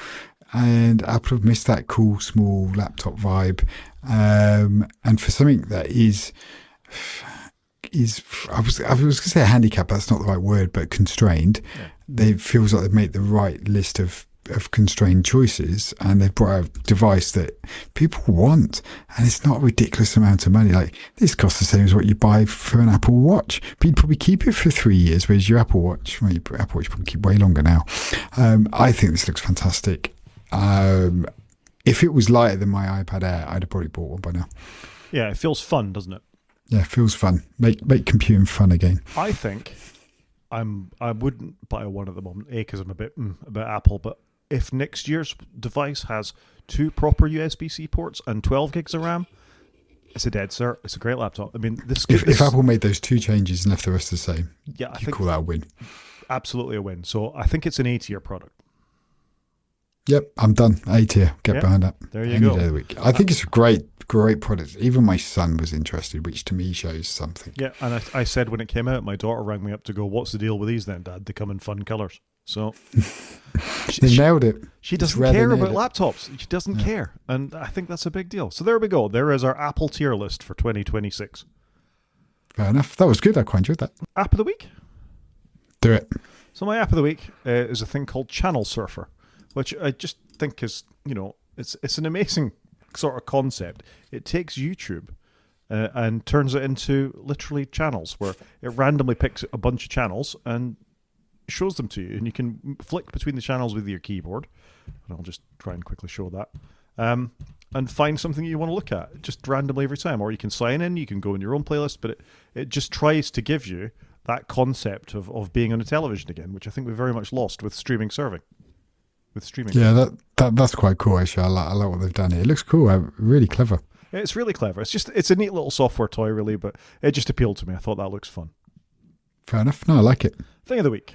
And Apple have missed that cool, small laptop vibe. And for something that is I was going to say a handicap, that's not the right word, but constrained. Yeah. It feels like they've made the right list of constrained choices, and they've brought out a device that people want, and it's not a ridiculous amount of money. Like, this costs the same as what you buy for an Apple Watch, but you'd probably keep it for 3 years, whereas your Apple Watch, your Apple Watch probably keep way longer now. I think this looks fantastic. If it was lighter than my iPad Air, I'd have probably bought one by now. Yeah, it feels fun, doesn't it? Yeah, it feels fun. Make computing fun again. I think I wouldn't buy one at the moment, because I'm a bit about Apple, but if next year's device has 2 proper USB-C ports and 12 gigs of RAM, It's a dead cert. It's a great laptop. I mean, If Apple made those 2 changes and left the rest the same, yeah, I you think call that a win. absolutely a win. So I think it's an A-tier product. Yep, I'm done. A tier. Get behind that. There you Any go. day of the week. I think it's a great product. Even my son was interested, which to me shows something. Yeah, and I said when it came out, my daughter rang me up to go, "What's the deal with these then, Dad? They come in fun colours." So They nailed it. she It's doesn't rather care nailed about it. laptops. She doesn't care, and I think that's a big deal. So there we go. There is our Apple tier list for 2026. Fair enough. That was good. I quite enjoyed that. App of the week. Do it. So my app of the week is a thing called Channel Surfer, which I just think is, it's an amazing sort of concept. It takes YouTube and turns it into literally channels, where it randomly picks a bunch of channels and shows them to you, and you can flick between the channels with your keyboard. And I'll just try and quickly show that. And find something you want to look at just randomly every time. Or you can sign in, you can go in your own playlist, but it just tries to give you that concept of being on a television again, which I think we very much lost with streaming serving. With streaming. Yeah, that's quite cool, actually. I like what they've done here. It looks cool. Really clever. It's really clever. It's a neat little software toy, really, but it just appealed to me. I thought that looks fun. Fair enough. No, I like it. Thing of the week.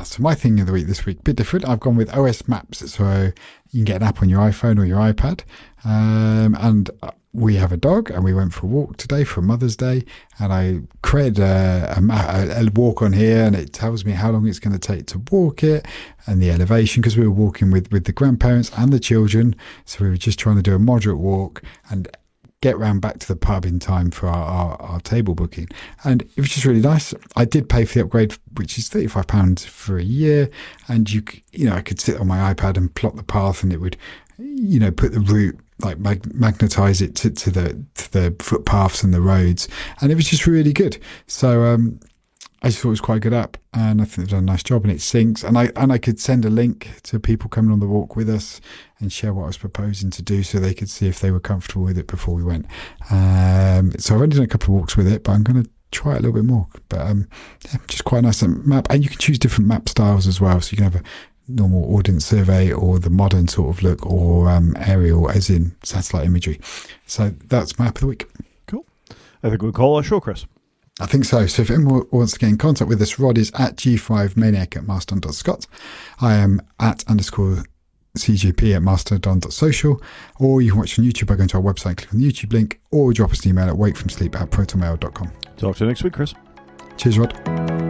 So my thing of the week this week, a bit different. I've gone with OS Maps, so you can get an app on your iPhone or your iPad. And we have a dog, and we went for a walk today for Mother's Day, and I created a walk on here, and it tells me how long it's going to take to walk it and the elevation, because we were walking with the grandparents and the children, so we were just trying to do a moderate walk and get round back to the pub in time for our table booking. And it was just really nice. I did pay for the upgrade, which is £35 for a year, and I could sit on my iPad and plot the path, and it would put the route, like magnetize it to the footpaths and the roads, and it was just really good. So I just thought it was quite a good app, and I think they've done a nice job, and it syncs, and I could send a link to people coming on the walk with us and share what I was proposing to do, so they could see if they were comfortable with it before we went. So I've only done a couple of walks with it, but I'm going to try it a little bit more. But just quite a nice map, and you can choose different map styles as well, so you can have a normal ordnance survey, or the modern sort of look, or aerial, as in satellite imagery. So that's my app of the week. Cool. I think we'll call it a show, Chris. I think so. So if anyone wants to get in contact with us, Rod is at G5Maniac at mastodon.scot. I am at _CGP at mastodon.social. Or you can watch on YouTube by going to our website, click on the YouTube link, or drop us an email at wakefromsleep@protonmail.com. Talk to you next week, Chris. Cheers, Rod.